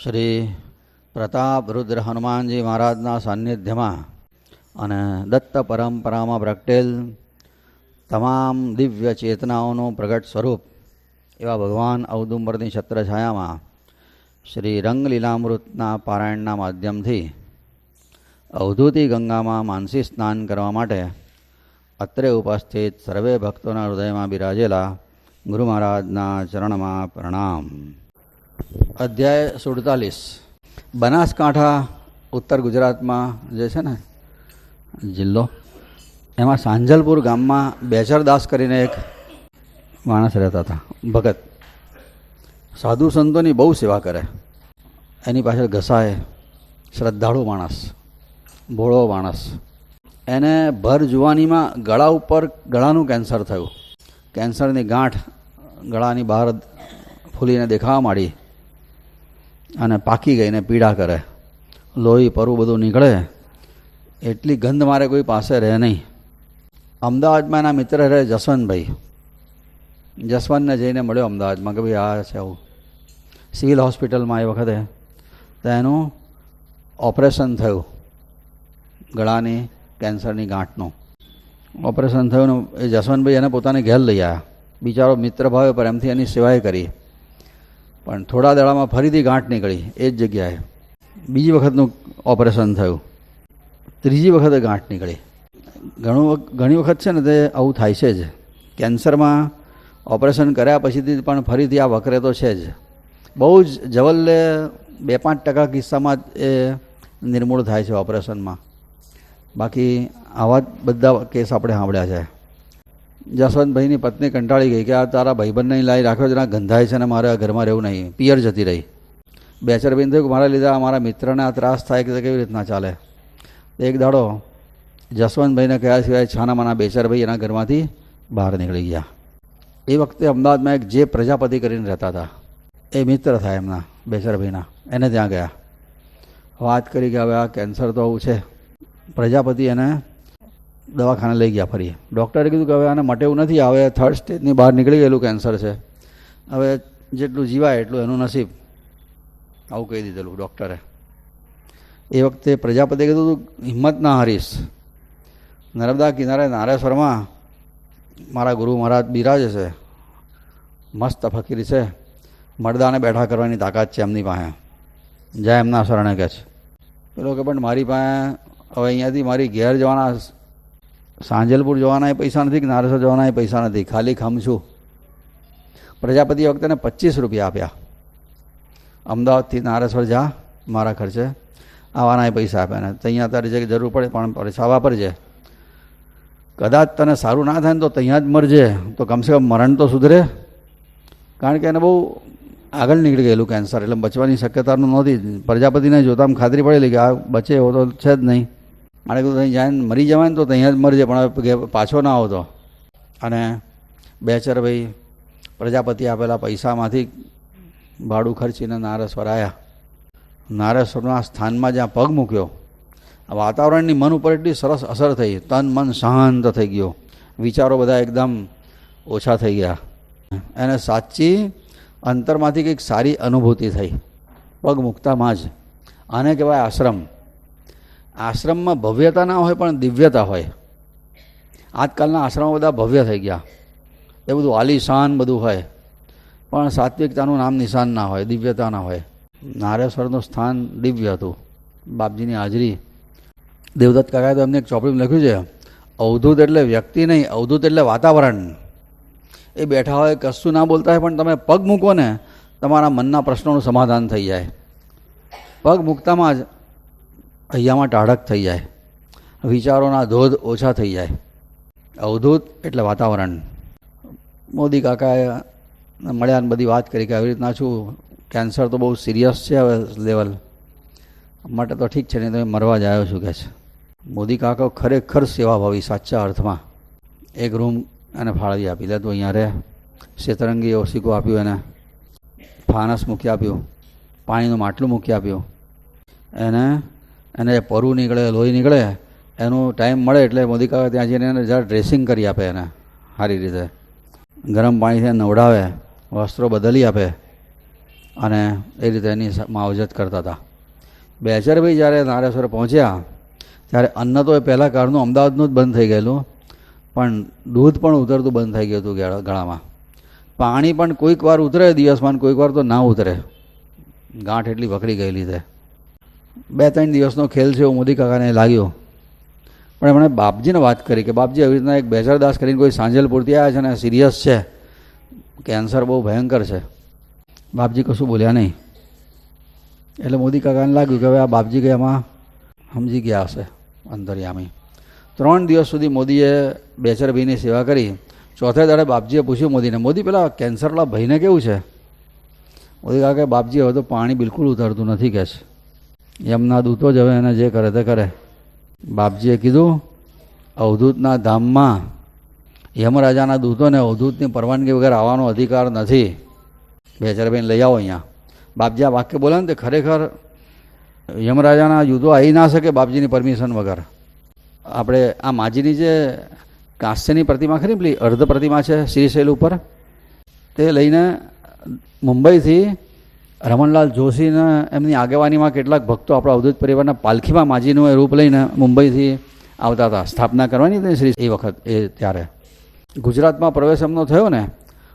શ્રી પ્રતાપ રુદ્ર હનુમાનજી મહારાજના સાનિધ્યમાં અને દત્ત પરંપરામાં પ્રગટેલ તમામ દિવ્ય ચેતનાઓનું પ્રગટ સ્વરૂપ એવા ભગવાન ઔદુંબરની છત્રછાયામાં શ્રી રંગલીલામૃતના પારાયણના માધ્યમથી અવધૂતિ ગંગામાં માનસી સ્નાન કરવા માટે અત્રે ઉપસ્થિત સર્વે ભક્તોના હૃદયમાં બિરાજેલા ગુરુ મહારાજના ચરણમાં પ્રણામ. અધ્યાય 47. બનાસકાંઠા ઉત્તર ગુજરાતમાં જે છે ને જિલ્લો, એમાં સાંજલપુર ગામમાં બેચરદાસ કરીને એક માણસ રહેતા હતા. ભગત સાધુ સંતોની બહુ સેવા કરે. એની પાછળ ઘસાય, શ્રદ્ધાળુ માણસ, ભોળો માણસ. એને ભર જુવાનીમાં ગળા ઉપર ગળાનું કેન્સર થયું. કેન્સરની ગાંઠ ગળાની બહાર ફૂલીને દેખાવા માંડી અને પાકી ગઈને પીડા કરે. લોહી પરવું બધું નીકળે. એટલી ગંધ મારે કોઈ પાસે રહે નહીં. અમદાવાદમાં એના મિત્ર રહે જસવંતભાઈ. જસવંતને જઈને મળ્યો અમદાવાદમાં કે ભાઈ આ છે આવું. સિવિલ હોસ્પિટલમાં એ વખતે તો એનું ઓપરેશન થયું. ગળાની કેન્સરની ગાંઠનું ઓપરેશન થયું ને એ જસવંતભાઈ એને પોતાને ઘેર લઈ આવ્યા. બિચારો મિત્ર ભાવે પર એમથી એની સેવાએ કરી. પણ થોડા દાડામાં ફરીથી ગાંઠ નીકળી એ જ જગ્યાએ. બીજી વખતનું ઓપરેશન થયું. ત્રીજી વખતે ગાંઠ નીકળી. ઘણી વખત છે ને તે આવું થાય છે જ. કેન્સરમાં ઓપરેશન કર્યા પછીથી પણ ફરીથી આ વકરે તો છે જ. બહુ જ જવલ્લે 2-5% કિસ્સામાં જ એ નિર્મૂળ થાય છે ઓપરેશનમાં. બાકી આવા જ બધા કેસ આપણે સાંભળ્યા છે. જસવંતભાઈની પત્ની કંટાળી ગઈ કે આ તારા ભાઈબંધને લાવી રાખ્યો જરા ગંધાય છે ને મારે આ ઘરમાં રહેવું નહીં. પિયર જતી રહી. બેચરબેન થયું કે મારા લીધે મારા મિત્રને આ ત્રાસ થાય કે કેવી રીતના ચાલે. એક દાડો જસવંતભાઈને કહ્યા સિવાય છાનામાના બેચરભાઈ એના ઘરમાંથી બહાર નીકળી ગયા. એ વખતે અમદાવાદમાં એક જે પ્રજાપતિ કરીને રહેતા હતા એ મિત્ર થાય એમના બેચરભાઈના. એને ત્યાં ગયા. વાત કરી કે હવે આ કેન્સર તો આવું છે. પ્રજાપતિ એને દવાખાને લઈ ગયા ફરી. ડૉક્ટરે કીધું કે હવે આને મટે એવું નથી, હવે 3rd સ્ટેજની બહાર નીકળી ગયેલું કેન્સર છે, હવે જેટલું જીવાય એટલું એનું નસીબ, આવું કહી દીધેલું ડૉક્ટરે. એ વખતે પ્રજાપતિએ કીધું હિંમત ના હારીશ. નર્મદા કિનારે નારેશ્વરમાં મારા ગુરુ મહારાજ બિરાજે છે. મસ્ત ફકીર છે. મરદાને બેઠા કરવાની તાકાત છે એમની પાસે. જાય એમના શરણે કહે છે. પેલો કે પણ મારી પાસે હવે અહીંયાથી મારી ઘેર જવાના, સાંજલપુર જવાના એ પૈસા નથી કે નારેશ્વર જવાના એ પૈસા નથી, ખાલી ખમ છું. પ્રજાપતિ વખતે એને 25 રૂપિયા આપ્યા. અમદાવાદથી નારેશ્વર જા મારા ખર્ચે, આવવાના એ પૈસા આપ્યા ને ત્યાં તારી જગ્યાએ જરૂર પડે પણ પૈસા વાપરજે. કદાચ તને સારું ના થાય ને તો ત્યાં જ મરજે, તો કમસે કમ મરણ તો સુધરે. કારણ કે એને બહુ આગળ નીકળી ગયેલું કેન્સર, એટલે બચવાની શક્યતા નહોતી. પ્રજાપતિને જોતાં ખાતરી પડેલી કે આ બચે એવો તો છે જ નહીં. મારે કીધું ત્યાં જાય મરી જવાય ને તો ત્યાં જ મરજે, પણ હવે પાછો ના આવતો. અને બેચરભાઈ પ્રજાપતિ આપેલા પૈસામાંથી ભાડું ખર્ચીને નારેશ્વર આવ્યા. નારેશ્વરના સ્થાનમાં જ્યાં પગ મૂક્યો, વાતાવરણની મન ઉપર એટલી સરસ અસર થઈ. તન મન શાંત થઈ ગયો. વિચારો બધા એકદમ ઓછા થઈ ગયા. એને સાચી અંતરમાંથી કંઈક સારી અનુભૂતિ થઈ પગ મૂકતામાં જ. આને કહેવાય આશ્રમ. આશ્રમમાં ભવ્યતા ના હોય પણ દિવ્યતા હોય. આજકાલના આશ્રમો બધા ભવ્ય થઈ ગયા. એ બધું આલીશાન બધું હોય પણ સાત્વિકતાનું નામ નિશાન ના હોય, દિવ્યતા ના હોય. નારેશ્વરનું સ્થાન દિવ્ય હતું. બાપજીની હાજરી. દેવદત્ત કાકાએ તો એમને એક ચોપડીમાં લખ્યું છે, અવધૂત એટલે વ્યક્તિ નહીં, અવધૂત એટલે વાતાવરણ. એ બેઠા હોય, કશું ના બોલતા હોય, પણ તમે પગ મૂકો ને તમારા મનના પ્રશ્નોનું સમાધાન થઈ જાય. પગ મૂકતામાં જ અહીંયામાં ટાઢક થઈ જાય. વિચારોના ધોધ ઓછા થઈ જાય. અવધૂત એટલે વાતાવરણ. મોદી કાકાએ મળ્યા બધી વાત કરી કે આવી રીતના છું, કેન્સર તો બહુ સિરિયસ છે હવે લેવલ માટે, તો ઠીક છે નહીં તમે મરવા જ આવ્યો છું કે છે. મોદી કાકા ખરેખર સેવાભાવી સાચા અર્થમાં. એક રૂમ એને ફાળવી આપી, લે તું અહીંયા રહે. શેતરંગી ઓશિકો આપ્યું એને, ફાનસ મૂકી આપ્યું, પાણીનું માટલું મૂકી આપ્યું. એને પરવું નીકળે, લોહી નીકળે, એનું ટાઈમ મળે એટલે મોદી કાકા ત્યાં જઈને એને જરા ડ્રેસિંગ કરી આપે. એને સારી રીતે ગરમ પાણીથી નવડાવે, વસ્ત્રો બદલી આપે અને એ રીતે એની માવજત કરતા હતા. બેચરભાઈ જ્યારે નારેશ્વર પહોંચ્યા ત્યારે અન્ન તો એ પહેલાં કાળનું અમદાવાદનું જ બંધ થઈ ગયેલું, પણ દૂધ પણ ઉતરતું બંધ થઈ ગયું હતું ગળામાં. પાણી પણ કોઈક વાર ઉતરે દિવસમાં, કોઈક વાર તો ના ઉતરે, ગાંઠ એટલી વકરી ગયેલી છે. 2-3 દિવસનો ખેલ છે એવું મોદી કાકાને લાગ્યો. પણ એમણે બાપજીને વાત કરી કે બાપજી આવી રીતના એક બેચરદાસ કરીને કોઈ સાંજલપુરથી આવ્યા છે અને સિરિયસ છે, કેન્સર બહુ ભયંકર છે. બાપજી કશું બોલ્યા નહીં. એટલે મોદી કાકાને લાગ્યું કે હવે આ બાપજી કે એમાં સમજી ગયા હશે અંતર્યામી. 3 દિવસ સુધી મોદીએ બેચરભાઈની સેવા કરી. ચોથે દાડે બાપજીએ પૂછ્યું મોદીને, મોદી પેલા કેન્સરવાળા ભાઈને કેવું છે? મોદી કાકા કે બાપજી હવે તો પાણી બિલકુલ ઉતરતું નથી કે છે, એમના દૂતો જ હવે એને જે કરે તે કરે. બાપજીએ કીધું અવધૂતના ધામમાં યમરાજાના દૂતોને અવધૂતની પરવાનગી વગર આવવાનો અધિકાર નથી. બેચરભાઈને લઈ આવો અહીંયા. બાપજી આ વાક્ય બોલે ને તે ખરેખર યમરાજાના યુદ્ધો આવી ના શકે બાપજીની પરમિશન વગર. આપણે આ માજીની જે કાંસ્યની પ્રતિમા ખરી પેલી અર્ધ પ્રતિમા છે શ્રીશૈલ ઉપર, તે લઈને મુંબઈથી રમણલાલ જોશીને એમની આગેવાનીમાં કેટલાક ભક્તો આપણા અવધૂત પરિવારના પાલખીમાં માજીનું એ રૂપ લઈને મુંબઈથી આવતા હતા. સ્થાપના કરવાની હતી શ્રી એ વખત ત્યારે ગુજરાતમાં પ્રવેશ એમનો થયો ને,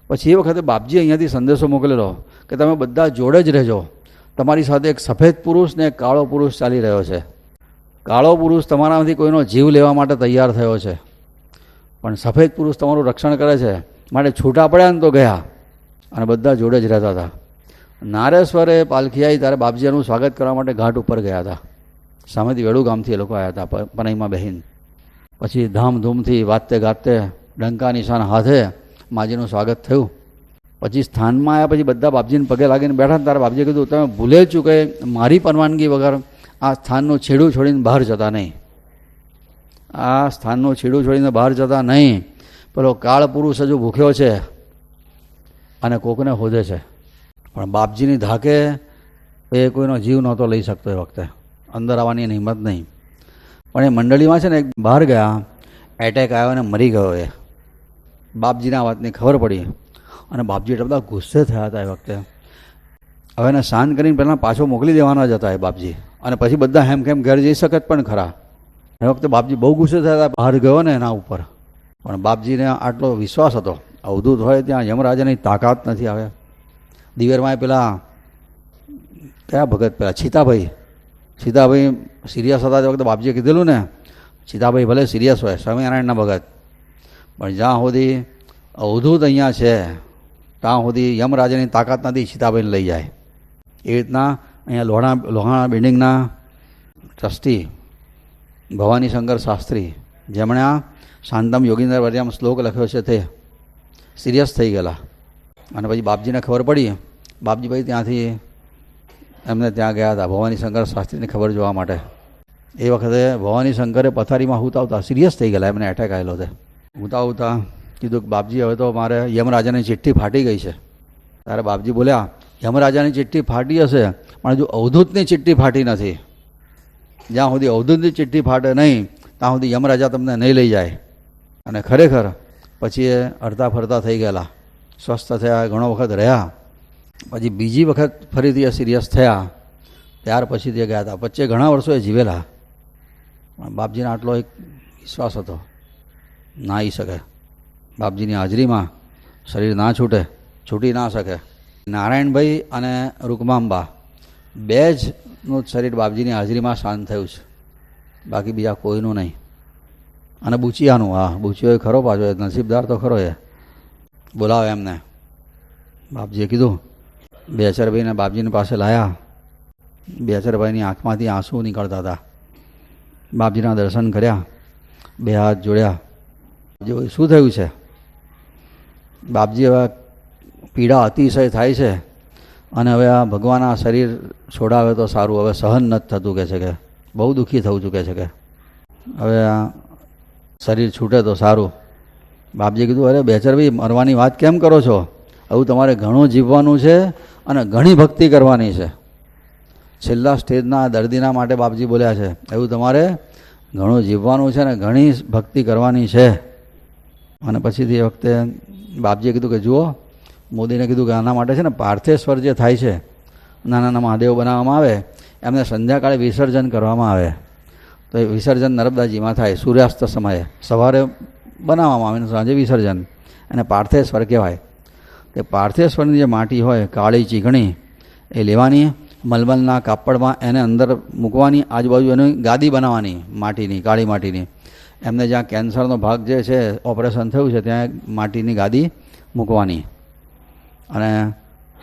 પછી એ વખતે બાપજી અહીંયાથી સંદેશો મોકલેલો કે તમે બધા જોડે જ રહેજો, તમારી સાથે એક સફેદ પુરુષ ને એક કાળો પુરુષ ચાલી રહ્યો છે. કાળો પુરુષ તમારામાંથી કોઈનો જીવ લેવા માટે તૈયાર થયો છે, પણ સફેદ પુરુષ તમારું રક્ષણ કરે છે, માટે છૂટા પડ્યા ને તો ગયા. અને બધા જોડે જ રહેતા હતા. નારેશ્વરે પાલખી આવી ત્યારે બાપજીનું સ્વાગત કરવા માટે ઘાટ ઉપર ગયા હતા. સામેથી વેડુ ગામથી એ લોકો આવ્યા હતા પનઈમાં બહેન. પછી ધામધૂમથી વાતે ગાતે ડંકા નિશાન હાથે માજીનું સ્વાગત થયું. પછી સ્થાનમાં આવ્યા, પછી બધા બાપજીને પગે લાગીને બેઠા. ત્યારે બાપજીએ કીધું તમે ભૂલે ચૂકે મારી પરવાનગી વગર આ સ્થાનનું છેડું છોડીને બહાર જતા નહીં. આ સ્થાનનું છેડું છોડીને બહાર જતા નહીં. પેલો કાળ પુરુષ હજુ ભૂખ્યો છે અને કોકને હોદે છે. પણ બાપજીની ધાકે એ કોઈનો જીવ નહોતો લઈ શકતો એ વખતે, અંદર આવવાની હિંમત નહીં. પણ એ મંડળીમાં છે ને એક બહાર ગયા, એટેક આવ્યો અને મરી ગયો. એ બાપજીના વાતની ખબર પડી અને બાપજી એટલા બધા ગુસ્સે થયા હતા એ વખતે. હવે એને શાંત કરીને પહેલાં પાછો મોકલી દેવાના જ હતા એ બાપજી, અને પછી બધા હેમખેમ ઘેર જઈ શકત પણ ખરા. એ વખતે બાપજી બહુ ગુસ્સે થયા હતા, બહાર ગયો ને એના ઉપર. પણ બાપજીને આટલો વિશ્વાસ હતો અવધૂત હોય ત્યાં યમરાજાની તાકાત નથી. આવે દિવેરમાં પેલા કયા ભગત, પેલા સીતાભાઈ સિરિયસ હતા તે વખતે બાપજીએ કીધેલું ને, સીતાભાઈ ભલે સિરિયસ હોય, સ્વામિનારાયણના ભગત, પણ જ્યાં સુધી અવધૂત અહીંયા છે ત્યાં સુધી યમરાજાની તાકાત નથી સીતાભાઈને લઈ જાય. એ રીતના અહીંયા લોહાણા બિલ્ડિંગના ટ્રસ્ટી ભવાની શંકર શાસ્ત્રી, જેમણે આ શાંતમ યોગીન્દ્ર વર્યામ શ્લોક લખ્યો છે, તે સિરિયસ થઈ ગયેલા. અને પછી બાપજીને ખબર પડી. બાપજીભાઈ ત્યાંથી એમને ત્યાં ગયા હતા ભવાની શંકર શાસ્ત્રીની ખબર જોવા માટે. એ વખતે ભવાની શંકરે પથારીમાં હુતા સિરિયસ થઈ ગયેલા, એમને એટેક આવેલો છે. હુતા કીધું કે બાપજી હવે તો મારે યમરાજાની ચિઠ્ઠી ફાટી ગઈ છે. ત્યારે બાપજી બોલ્યા યમરાજાની ચિઠ્ઠી ફાટી હશે પણ હજુ અવધૂતની ચિઠ્ઠી ફાટી નથી. જ્યાં સુધી અવધૂતની ચિઠ્ઠી ફાટે નહીં ત્યાં સુધી યમરાજા તમને નહીં લઈ જાય. અને ખરેખર પછી એ અડધા ફરતા થઈ ગયેલા, સ્વસ્થ થયા, ઘણો વખત રહ્યા. પછી બીજી વખત ફરીથી એ સિરિયસ થયા, ત્યાર પછી તે ગયા હતા. વચ્ચે ઘણા વર્ષો એ જીવેલા. બાપજીને આટલો એક વિશ્વાસ હતો, ના આવી શકે બાપજીની હાજરીમાં શરીર ના છૂટી ના શકે. નારાયણભાઈ અને રૂકમાંબા બે જનું શરીર બાપજીની હાજરીમાં શાંત થયું છે, બાકી બીજા કોઈનું નહીં. અને બુચિયાનું, હા બુચિયો એ ખરો, પાછો નસીબદાર તો ખરો. એ બોલાવે એમને. બાપજીએ કીધું. બેચરભાઈને બાપજીની પાસે લાયા. બેચરભાઈની આંખમાંથી આંસુ નીકળતા હતા. બાપજીના દર્શન કર્યા, બે હાથ જોડ્યા. જો શું થયું છે? બાપજી હવે પીડા અતિશય થાય છે અને હવે આ ભગવાન આ શરીર છોડાવે તો સારું, હવે સહન નથી થતું કે છે, કે બહુ દુઃખી થવું છું કે છે, કે હવે આ શરીર છૂટે તો સારું. બાપજીએ કીધું અરે બેચરભાઈ મરવાની વાત કેમ કરો છો? આવું તમારે ઘણું જીવવાનું છે અને ઘણી ભક્તિ કરવાની છે. છેલ્લા સ્ટેજના દર્દીના માટે બાપજી બોલ્યા છે, એવું તમારે ઘણું જીવવાનું છે ને ઘણી ભક્તિ કરવાની છે. અને પછીથી એ વખતે બાપજીએ કીધું કે જુઓ, મોદીને કીધું કે આના માટે છે ને પાર્થેશ્વર જે થાય છે નાના નાના મહાદેવ બનાવવામાં આવે, એમને સંધ્યાકાળે વિસર્જન કરવામાં આવે. તો એ વિસર્જન નર્મદાજીમાં થાય સૂર્યાસ્ત સમયે. સવારે બનાવવામાં આવે ને સાંજે વિસર્જન. એને પાર્થેશ્વર કહેવાય. તે પાર્થેશ્વરની જે માટી હોય કાળી ચીકણી એ લેવાની, મલમલના કાપડમાં એને અંદર મૂકવાની, આજુબાજુ એની ગાદી બનાવવાની માટીની, કાળી માટીની. એમને જ્યાં કેન્સરનો ભાગ જે છે ઓપરેશન થયું છે ત્યાં માટીની ગાદી મૂકવાની, અને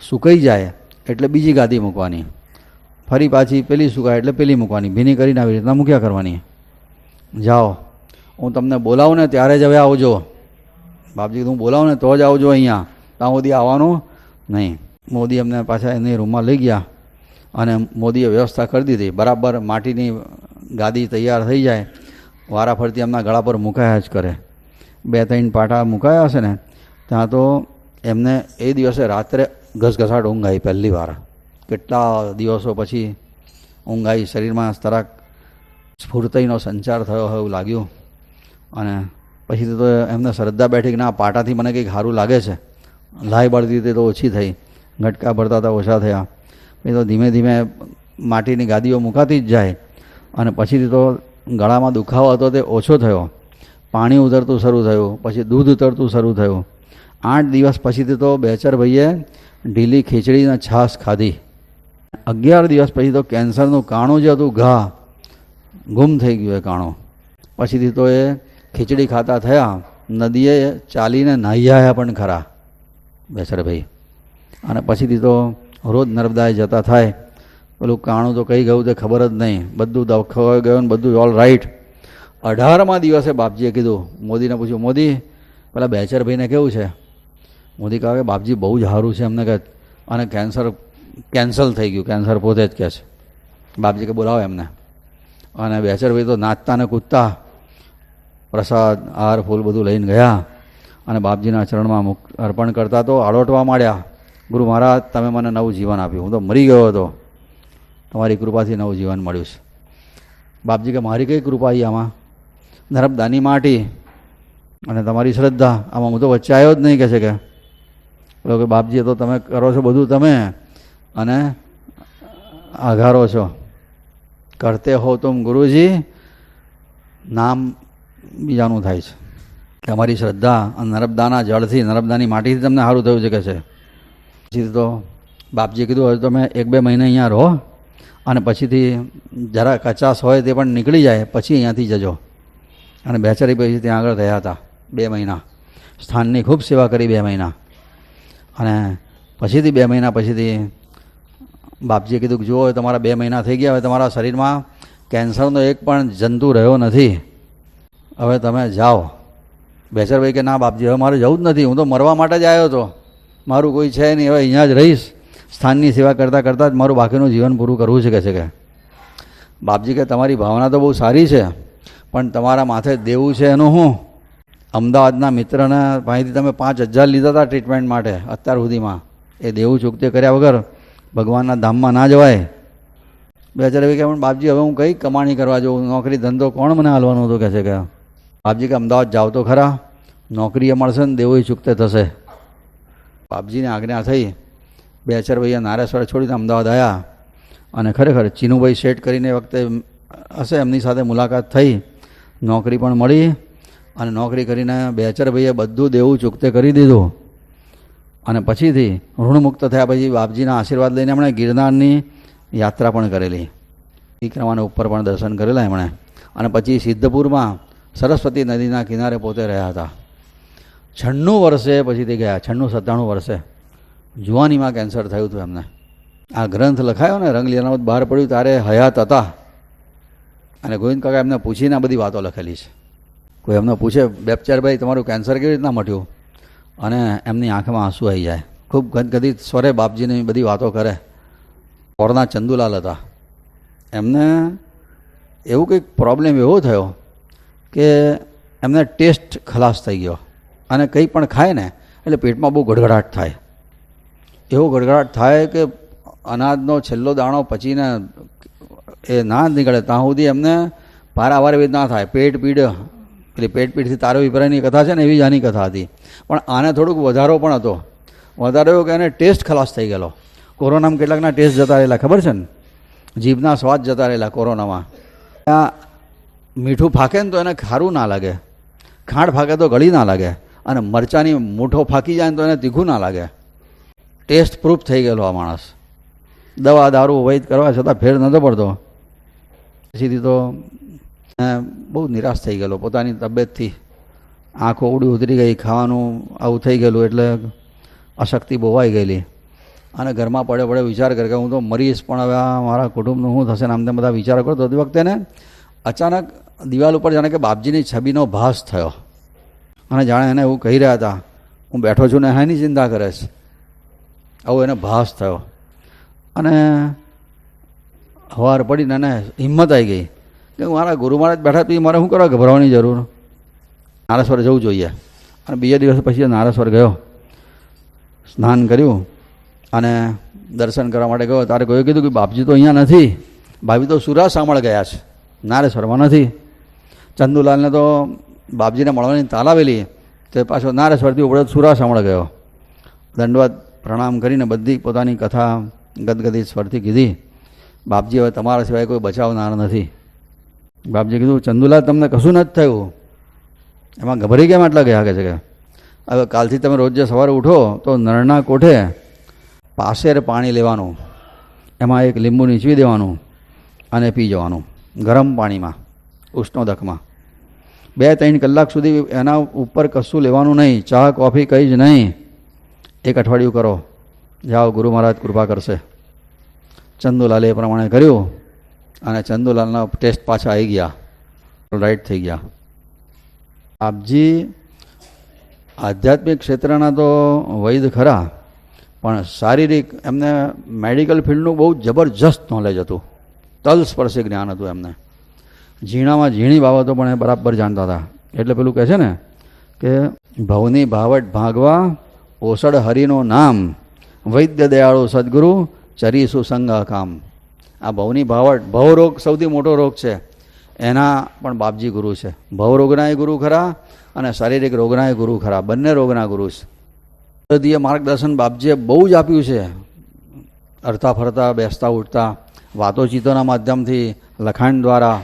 સુકાઈ જાય એટલે બીજી ગાદી મૂકવાની, ફરી પાછી પેલી સુકાય એટલે પેલી મૂકવાની, ભીની કરીને આવી રીતના મૂક્યા કરવાની. જાઓ, હું તમને બોલાવું ને ત્યારે જ હવે આવજો. બાપજી હું બોલાવું ને તો જ આવજો, અહીંયા ત્યાં સુધી આવવાનું નહીં. મોદી અમને પાછા એની રૂમમાં લઈ ગયા અને મોદીએ વ્યવસ્થા કરી દીધી. બરાબર માટીની ગાદી તૈયાર થઈ જાય, વારા ફરતી એમના ગળા પર મુકાયા જ કરે. 2-3 પાટા મુકાયા હશે ને ત્યાં તો એમને એ દિવસે રાત્રે ઘસઘસાટ ઊંઘ આવી પહેલી વાર. કેટલા દિવસો પછી ઊંઘ આવી, શરીરમાં તરાક સ્ફૂર્તિનો સંચાર થયો હોય એવું લાગ્યું. અને પછી તો એમને શ્રદ્ધા બેઠી કે ના, પાટાથી મને કંઈક સારું લાગે છે. લાઈ બળતી હતી તો ઓછી થઈ, ઘટકા ભરતા હતા ઓછા થયા. પછી તો ધીમે ધીમે માટીની ગાદીઓ મુકાતી જ જાય, અને પછીથી તો ગળામાં દુખાવો હતો તે ઓછો થયો. પાણી ઉતરતું શરૂ થયું, પછી દૂધ ઉતરતું શરૂ થયું. 8 દિવસ પછીથી તો બેચરભાઈએ ઢીલી ખીચડી અને છાશ ખાધી. 11 દિવસ પછી તો કેન્સરનું કાણું જે હતું ઘા ગુમ થઈ ગયું. એ કાણું પછીથી તો એ ખીચડી ખાતા થયા. નદીએ ચાલીને નાહી આવ્યા પણ ખરા બેચરભાઈ. અને પછીથી તો રોજ નર્મદાએ જતા થાય. પેલું કાણું તો કઈ ગયું તે ખબર જ નહીં, બધું દવાખાને ગયું ને બધું ઓલ રાઈટ. 18મા દિવસે બાપજીએ કીધું, મોદીને પૂછ્યું, મોદી પેલા બેચરભાઈને કેવું છે? મોદી કહે કે બાપજી બહુ જ સારું છે એમને, કે અને કેન્સર કેન્સલ થઈ ગયું, કેન્સર પોતે જ કહે છે. બાપજી કે બોલાવો એમને. અને બેચરભાઈ તો નાચતા ને કૂદતા પ્રસાદ હાર ફૂલ બધું લઈને ગયા અને બાપજીના ચરણમાં અર્પણ કરતા તો આળોટવા માંડ્યા. ગુરુ મહારાજ, તમે મને નવું જીવન આપ્યું, હું તો મરી ગયો હતો, તમારી કૃપાથી નવું જીવન મળ્યું છે. બાપજી કે મારી કઈ કૃપા આવી આમાં? નર્મદાની માટી અને તમારી શ્રદ્ધા, આમાં હું તો વચ્ચે આવ્યો જ નહીં કહે છે. કે બાપજી તો તમે કરો છો બધું, તમે અને આઘારો છો. કરતે હો તુમ ગુરુજી, નામ બીજાનું થાય છે. તમારી શ્રદ્ધા અને નર્મદાના જળથી, નર્મદાની માટીથી તમને સારું થયું છે કે છે. પછી તો બાપજીએ કીધું હવે તમે 1-2 મહિને અહીંયા રહો, અને પછીથી જરા કચાશ હોય તે પણ નીકળી જાય પછી અહીંયાથી જજો. અને બેચરી પછી ત્યાં આગળ રહ્યા હતા 2 મહિના. સ્થાનની ખૂબ સેવા કરી 2 મહિના. અને પછીથી 2 મહિના પછીથી બાપજીએ કીધું કે જુઓ તમારા 2 મહિના થઈ ગયા, હવે તમારા શરીરમાં કેન્સરનો એક પણ જંતુ રહ્યો નથી, હવે તમે જાઓ. બેચરભાઈ કે ના બાપજી, હવે મારે જવું જ નથી, હું તો મરવા માટે જ આવ્યો હતો, મારું કોઈ છે નહીં, હવે અહીંયા જ રહીશ. સ્થાનની સેવા કરતાં કરતાં જ મારું બાકીનું જીવન પૂરું કરવું છે કે. બાપજી કે તમારી ભાવના તો બહુ સારી છે, પણ તમારા માથે દેવું છે એનું શું? અમદાવાદના મિત્રના પાસેથી તમે 5,000 લીધા હતા ટ્રીટમેન્ટ માટે અત્યાર સુધીમાં, એ દેવું ચૂકતે કર્યા વગર ભગવાનના ધામમાં ના જવાય. બેચરભાઈ કે પણ બાપજી હવે હું કઈ કમાણી કરવા જાઉં, નોકરી ધંધો કોણ મને હાલવાનું હતું કહે છે. બાપજી કે અમદાવાદ જાઓ તો ખરા, નોકરીએ મળશે ને દેવું ચૂકતે થશે. બાપજીને આજ્ઞા થઈ. બેચરભાઈએ નારેશ્વર છોડીને અમદાવાદ આવ્યા અને ખરેખર ચીનુભાઈ શેઠ કરીને વખતે હશે એમની સાથે મુલાકાત થઈ, નોકરી પણ મળી. અને નોકરી કરીને બેચરભાઈએ બધું દેવું ચૂકતે કરી દીધું. અને પછીથી ઋણમુક્ત થયા પછી બાપજીના આશીર્વાદ લઈને એમણે ગિરનારની યાત્રા પણ કરેલી, પરિક્રમાના ઉપર પણ દર્શન કરેલા એમણે. અને પછી સિદ્ધપુરમાં સરસ્વતી નદીના કિનારે પોતે રહ્યા હતા. 96 વર્ષે પછીથી ગયા, 96-97 વર્ષે જુવાનીમાં કેન્સર થયું હતું એમને. આ ગ્રંથ લખાયો ને રંગલીલામત બહાર પડ્યું ત્યારે હયાત હતા. અને ગોવિંદ કાકા એમને પૂછીને આ બધી વાતો લખેલી છે. કોઈ એમને પૂછે બેચરભાઈ તમારું કેન્સર કેવી રીતના મટ્યું, અને એમની આંખમાં આંસુ આવી જાય. ખૂબ ગદગદિત સ્વરે બાપજીની બધી વાતો કરે. પોરના ચંદુલાલ હતા. એમને એવું કંઈક પ્રોબ્લેમ એવો થયો કે એમને ટેસ્ટ ખલાસ થઈ ગયો, અને કંઈ પણ ખાય ને એટલે પેટમાં બહુ ગડગડાટ થાય. એવો ગડગડાટ થાય કે અનાજનો છેલ્લો દાણો પચીને એ ના નીકળે ત્યાં સુધી એમને પારાવાર એવી ના થાય. પેટ પીડ, પેલી પેટ પીડથી તારો વિપરાયની કથા છે ને એવી જ આની કથા હતી. પણ આને થોડુંક વધારો પણ હતો. વધારો એવો કે એને ટેસ્ટ ખલાસ થઈ ગયેલો. કોરોનામાં કેટલાકના ટેસ્ટ જતા રહેલા ખબર છે ને, જીભના સ્વાદ જતા રહેલા કોરોનામાં. આ મીઠું ફાંકે ને તો એને ખારું ના લાગે, ખાંડ ફાંકે તો ગળી ના લાગે, અને મરચાંની મૂઠો ફાંકી જાય ને તો એને તીખું ના લાગે. ટેસ્ટ પ્રૂફ થઈ ગયેલો આ માણસ. દવા દારૂ વૈદ કરવા છતાં ફેર નહોતો પડતો. પછીથી તો બહુ નિરાશ થઈ ગયેલો પોતાની તબિયતથી. આંખો ઉડી ઉતરી ગઈ, ખાવાનું આવું થઈ ગયેલું એટલે અશક્તિ બોવાઈ ગયેલી. અને ઘરમાં પડે પડે વિચાર કરે કે હું તો મરીશ, પણ હવે આ મારા કુટુંબનું શું થશે ને આમ તેમ બધા વિચારો કરતો. તે વખતે ને અચાનક દિવાલ ઉપર જાણે કે બાપજીની છબીનો ભાસ થયો, અને જાણે એને એવું કહી રહ્યા હતા, હું બેઠો છું ને એની ચિંતા કરે છે, આવો એને ભાસ થયો. અને હવાર પડીને એને હિંમત આવી ગઈ કે મારા ગુરુ મહારાજ બેઠા તો મારે શું કરવા ગભરાવાની જરૂર, નારેશ્વર જવું જોઈએ. અને બીજા દિવસ પછી નારેશ્વર ગયો, સ્નાન કર્યું અને દર્શન કરવા માટે ગયો. તારે કોઈ કીધું કે બાપજી તો અહીંયા નથી, ભાભી તો સુરા સાંભળ ગયા છે, નારેશ્વરમાં નથી. ચંદુલાલને તો બાપજીને મળવાની તાલાવેલી, તે પાછો નારેશ્વરથી ઉપડે સુરા સાંભળ ગયો. દંડવત પ્રણામ કરીને બધી પોતાની કથા ગદગદિત સ્વરથી કીધી. બાપજી, હવે તમારા સિવાય કોઈ બચાવનાર નથી. બાપજી કીધું, ચંદુલાલ તમને કશું નથી થયું, એમાં ગભરાઈ કેમ આટલા ગયા કે છે કે હવે કાલથી તમે રોજ જે સવારે ઉઠો તો નળના કોઠે પાસેર પાણી લેવાનું, એમાં એક લીંબુ નીચવી દેવાનું અને પી જવાનું ગરમ પાણીમાં, ઉષ્ણોદકમાં. 2-3 કલાક સુધી એના ઉપર કશું લેવાનું નહીં, ચા કોફી કંઈ જ નહીં. 1 અઠવાડિયું કરો, જાઓ ગુરુ મહારાજ કૃપા કરશે. ચંદુલાલે એ પ્રમાણે કર્યું અને ચંદુલાલના ટેસ્ટ પાછા આવી ગયા, રાઈટ થઈ ગયા. આપજી આધ્યાત્મિક ક્ષેત્રના તો વૈદ ખરા, પણ શારીરિક એમને મેડિકલ ફિલ્ડનું બહુ જબરજસ્ત નોલેજ હતું, તલસ્પર્શી જ્ઞાન હતું એમને. ઝીણામાં ઝીણી બાબતો પણ એ બરાબર જાણતા હતા. એટલે પેલું કહે છે ને કે ભવની ભાવટ ભાગવા ઓસડ હરિનું નામ, વૈદ્ય દયાળુ સદગુરુ ચરી સુસંગ કામ. આ ભવની ભાવટ, ભવરોગ સૌથી મોટો રોગ છે, એના પણ બાપજી ગુરુ છે. ભવરોગનાય ગુરુ ખરા અને શારીરિક રોગનાય ગુરુ ખરા, બંને રોગના ગુરુ છે. ઔષધીય માર્ગદર્શન બાપજીએ બહુ જ આપ્યું છે, અરતા ફરતા, બેસતા ઉઠતા, વાતોચીતોના માધ્યમથી, લખાણ દ્વારા,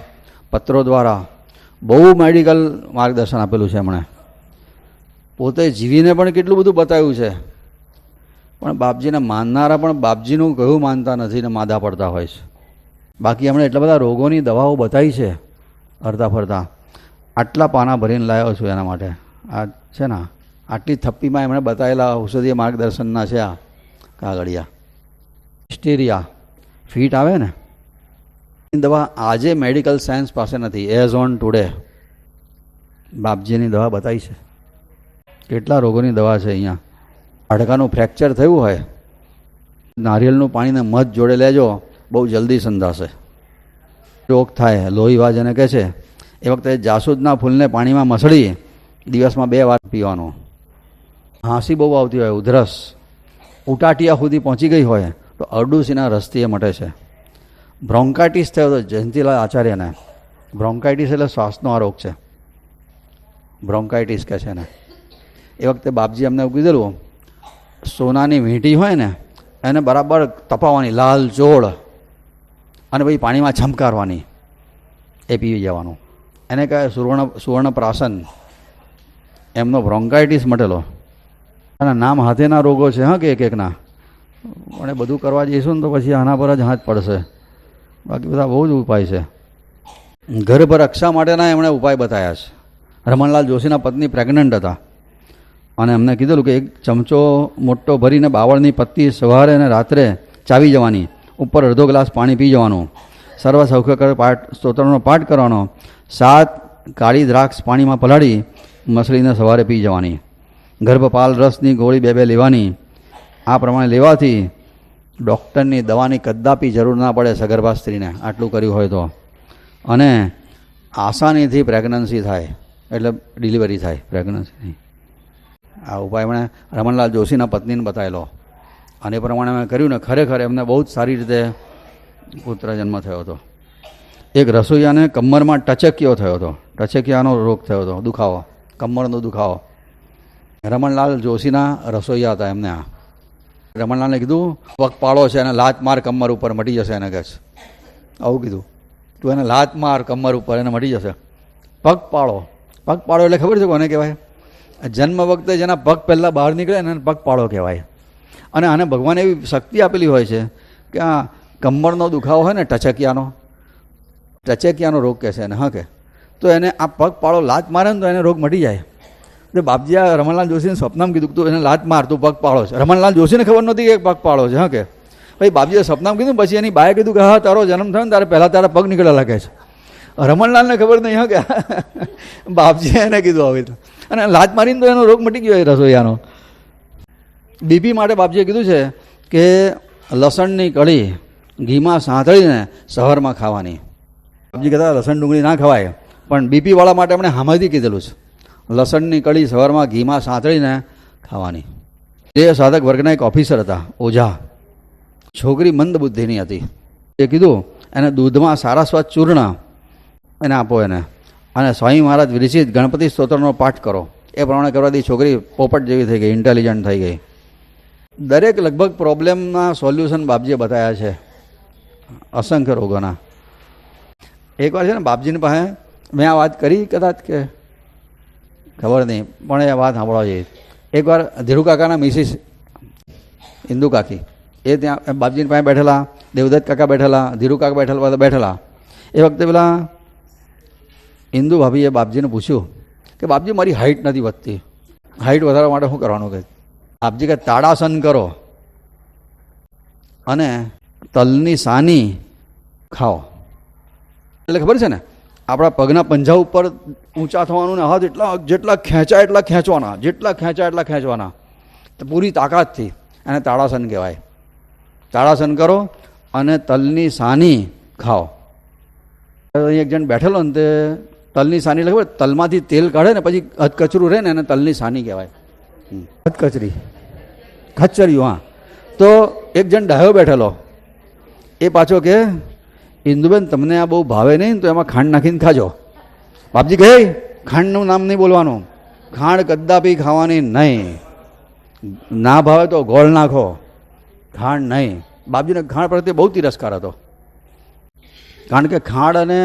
પત્રો દ્વારા બહુ મેડિકલ માર્ગદર્શન આપેલું છે એમણે. પોતે જીવીને પણ કેટલું બધું બતાવ્યું છે. પણ બાપજીને માનનારા પણ બાપજીનું કયું માનતા નથી ને માદા પડતા હોય છે. બાકી એમણે એટલા બધા રોગોની દવાઓ બતાવી છે અરતા ફરતા. આટલા પાના ભરીને લાવ્યો છું એના માટે. આ છે ને આટલી થપ્પીમાં એમણે બતાવેલા ઔષધીય માર્ગદર્શનના છે આ કાગળિયા. હિસ્ટેરિયા ફીટ આવે ને દવા આજે મેડિકલ સાયન્સ પાસે નથી. એઝ ઓન ટુડે બાપજીની દવા બતાવી છે. કેટલા રોગોની દવા છે અહીંયા. હાડકાનું ફ્રેક્ચર થયું હોય, નારિયેળનું પાણીને મધ જોડે લેજો, બહુ જલ્દી સંધાશે. રોગ થાય, લોહીવા જેને કહે છે, એ વખતે જાસૂદના ફૂલને પાણીમાં મસળી દિવસમાં 2 વાર પીવાનું. હાંસી બહુ આવતી હોય, ઉધરસ, ઉટાટિયા સુધી પહોંચી ગઈ હોય તો અરડુસીના રસથી એ મટે છે. બ્રોન્કાઇટિસ થયો હતો જયંતિલાલ આચાર્યને. બ્રોન્કાઇટિસ એટલે શ્વાસનો આ રોગ છે, બ્રોન્કાઇટિસ કહે છે એને. એ વખતે બાપજી અમને એવું કીધેલું, સોનાની વીંટી હોય ને એને બરાબર તપાવવાની, લાલ ચોળ, અને પછી પાણીમાં છમકારવાની, એ પીવી જવાનું. એને કહે સુવર્ણ પ્રાશન. એમનો બ્રોન્કાઇટિસ મટેલો. અને નામ હાથેના રોગો છે હા કે એકના. પણ એ બધું કરવા જઈશું ને તો પછી આના પર જ હાથ પડશે. બાકી બધા બહુ જ ઉપાય છે. ગર્ભ રક્ષા માટેના એમણે ઉપાય બતાવ્યા છે. રમણલાલ જોશીના પત્ની પ્રેગ્નન્ટ હતા અને એમને કીધેલું કે 1 ચમચો મોટો ભરીને બાવળની પત્તી સવારે અને રાત્રે ચાવી જવાની, ઉપર અડધો ગ્લાસ પાણી પી જવાનું, સર્વ સૌખ્યકર સ્તોત્રનો પાઠ કરવાનો, 7 કાળી દ્રાક્ષ પાણીમાં પલાળી મસળીને સવારે પી જવાની, ગર્ભપાલ રસની ગોળી 2 લેવાની. આ પ્રમાણે લેવાથી ડૉક્ટરની દવાની કદાપી જરૂર ના પડે સગર્ભા સ્ત્રીને, આટલું કર્યું હોય તો. અને આસાનીથી પ્રેગ્નન્સી થાય, એટલે ડિલિવરી થાય પ્રેગ્નન્સીની. આ ઉપાય એમણે રમણલાલ જોશીના પત્નીને બતાવેલો અને એ પ્રમાણે મેં કર્યું ને ખરેખર એમને બહુ જ સારી રીતે પુત્ર જન્મ થયો હતો. એક રસોઈયાને કમરમાં ટચકિયો થયો હતો, ટચકિયાનો રોગ થયો હતો, દુખાવો, કમરનો દુખાવો. રમણલાલ જોશીના રસોઈયા હતા એમને. આ રમણલાલને કીધું પગ પાળો છે એને લાત માર કમર ઉપર મટી જશે એને કહે છે. આવું કીધું, તું એને લાત માર કમર ઉપર એને મટી જશે. પગ પાળો, પગ પાળો એટલે ખબર છે કોને કહેવાય? જન્મ વખતે જેના પગ પહેલાં બહાર નીકળે એને પગ પાળો કહેવાય. અને આને ભગવાને એવી શક્તિ આપેલી હોય છે કે આ કમરનો દુખાવો હોય ને ટચેકિયાનો રોગ કહે છે એને. હા કે તો એને આ પગ પાળો લાત મારે ને તો એને રોગ મટી જાય. તો બાપજી આ રમણલાલ જોશીને સ્વપ્નમાં કીધું તું એને લાત માર, તું પગ પાળો છે. રમણલાલ જોશીને ખબર નહોતી કે પગ પાળો છે. હા કે ભાઈ બાપજીએ સ્વપ્નમાં કીધું, પછી એની બાએ કીધું કે હા તારો જન્મ થયો ને તારે પહેલાં તારા પગ નીકળવા લાગે છે. રમણલાલને ખબર નહીં. હા કે બાપજીએ એને કીધું આવી તો, અને લાત મારીને તો એનો રોગ મટી ગયો એ રસોઈયાનો. બીપી માટે બાપજીએ કીધું છે કે લસણની કઢી ઘીમાં સાંતળીને સવારમાં ખાવાની. બાપજી કહેતા લસણ ડુંગળી ના ખવાય, પણ બીપીવાળા માટે એમણે હામેથી કીધેલું છે લસણની કઢી સવારમાં ઘીમાં સાંતળીને ખાવાની. તે સાધક વર્ગના એક ઓફિસર હતા, ઓઝા. છોકરી મંદ બુદ્ધિની હતી. એ કીધું એને દૂધમાં સારાસ્વત ચૂર્ણ એને આપો એને, અને સ્વામી મહારાજ વિરચિત ગણપતિ સ્તોત્રનો પાઠ કરો. એ પ્રમાણે કરવાથી છોકરી પોપટ જેવી થઈ ગઈ, ઇન્ટેલિજન્ટ થઈ ગઈ. દરેક લગભગ પ્રોબ્લેમના સોલ્યુશન બાપજીએ બતાવ્યા છે, અસંખ્ય રોગોના. એકવાર છે ને બાપજીની પાસે મેં આ વાત કરી કદાચ કે ખબર નહીં, પણ એ વાત સાંભળવા જઈએ. એકવાર ધીરુ કાકાના મિસિસ ઇન્દુ કાકી એ ત્યાં બાપજીની પાસે બેઠેલા, દેવદત્ત કાકા બેઠેલા, ધીરુ કાકા બેઠેલા. એ વખતે પેલા ઇન્દુ ભાભીએ બાપજીને પૂછ્યું કે બાપજી મારી હાઇટ નથી વધતી, હાઇટ વધારવા માટે શું કરવાનું? કે બાપજી કે તાડાસન કરો અને તલની સાની ખાઓ. એટલે ખબર છે ને આપણા પગના પંજા ઉપર ઊંચા થવાનું ને હાથ જેટલા ખેંચાય એટલા ખેંચવાના, જેટલા ખેંચાય એટલા ખેંચવાના, તો પૂરી તાકાતથી. એને તાડાસન કહેવાય. તાડાસન કરો અને તલની સાની ખાઓ. અહીં એક જણ બેઠેલો ને તે તલની સાની એટલે ખબર, તલમાંથી તેલ કાઢે ને પછી અધકચરું રહે ને એને તલની સાની કહેવાય. ખચ્ચર્યું. હા. તો એક જણ ડાયો બેઠેલો, એ પાછો કે ઇન્દુબેન તમને આ બહુ ભાવે નહીં તો એમાં ખાંડ નાખીને ખાજો. બાપજી કહે ખાંડનું નામ નહીં બોલવાનું, ખાંડ કદાપી ખાવાની નહીં. ના ભાવે તો ગોળ નાખો, ખાંડ નહીં. બાપજીને ખાંડ પ્રત્યે બહુ તિરસ્કાર હતો, કારણ કે ખાંડ અને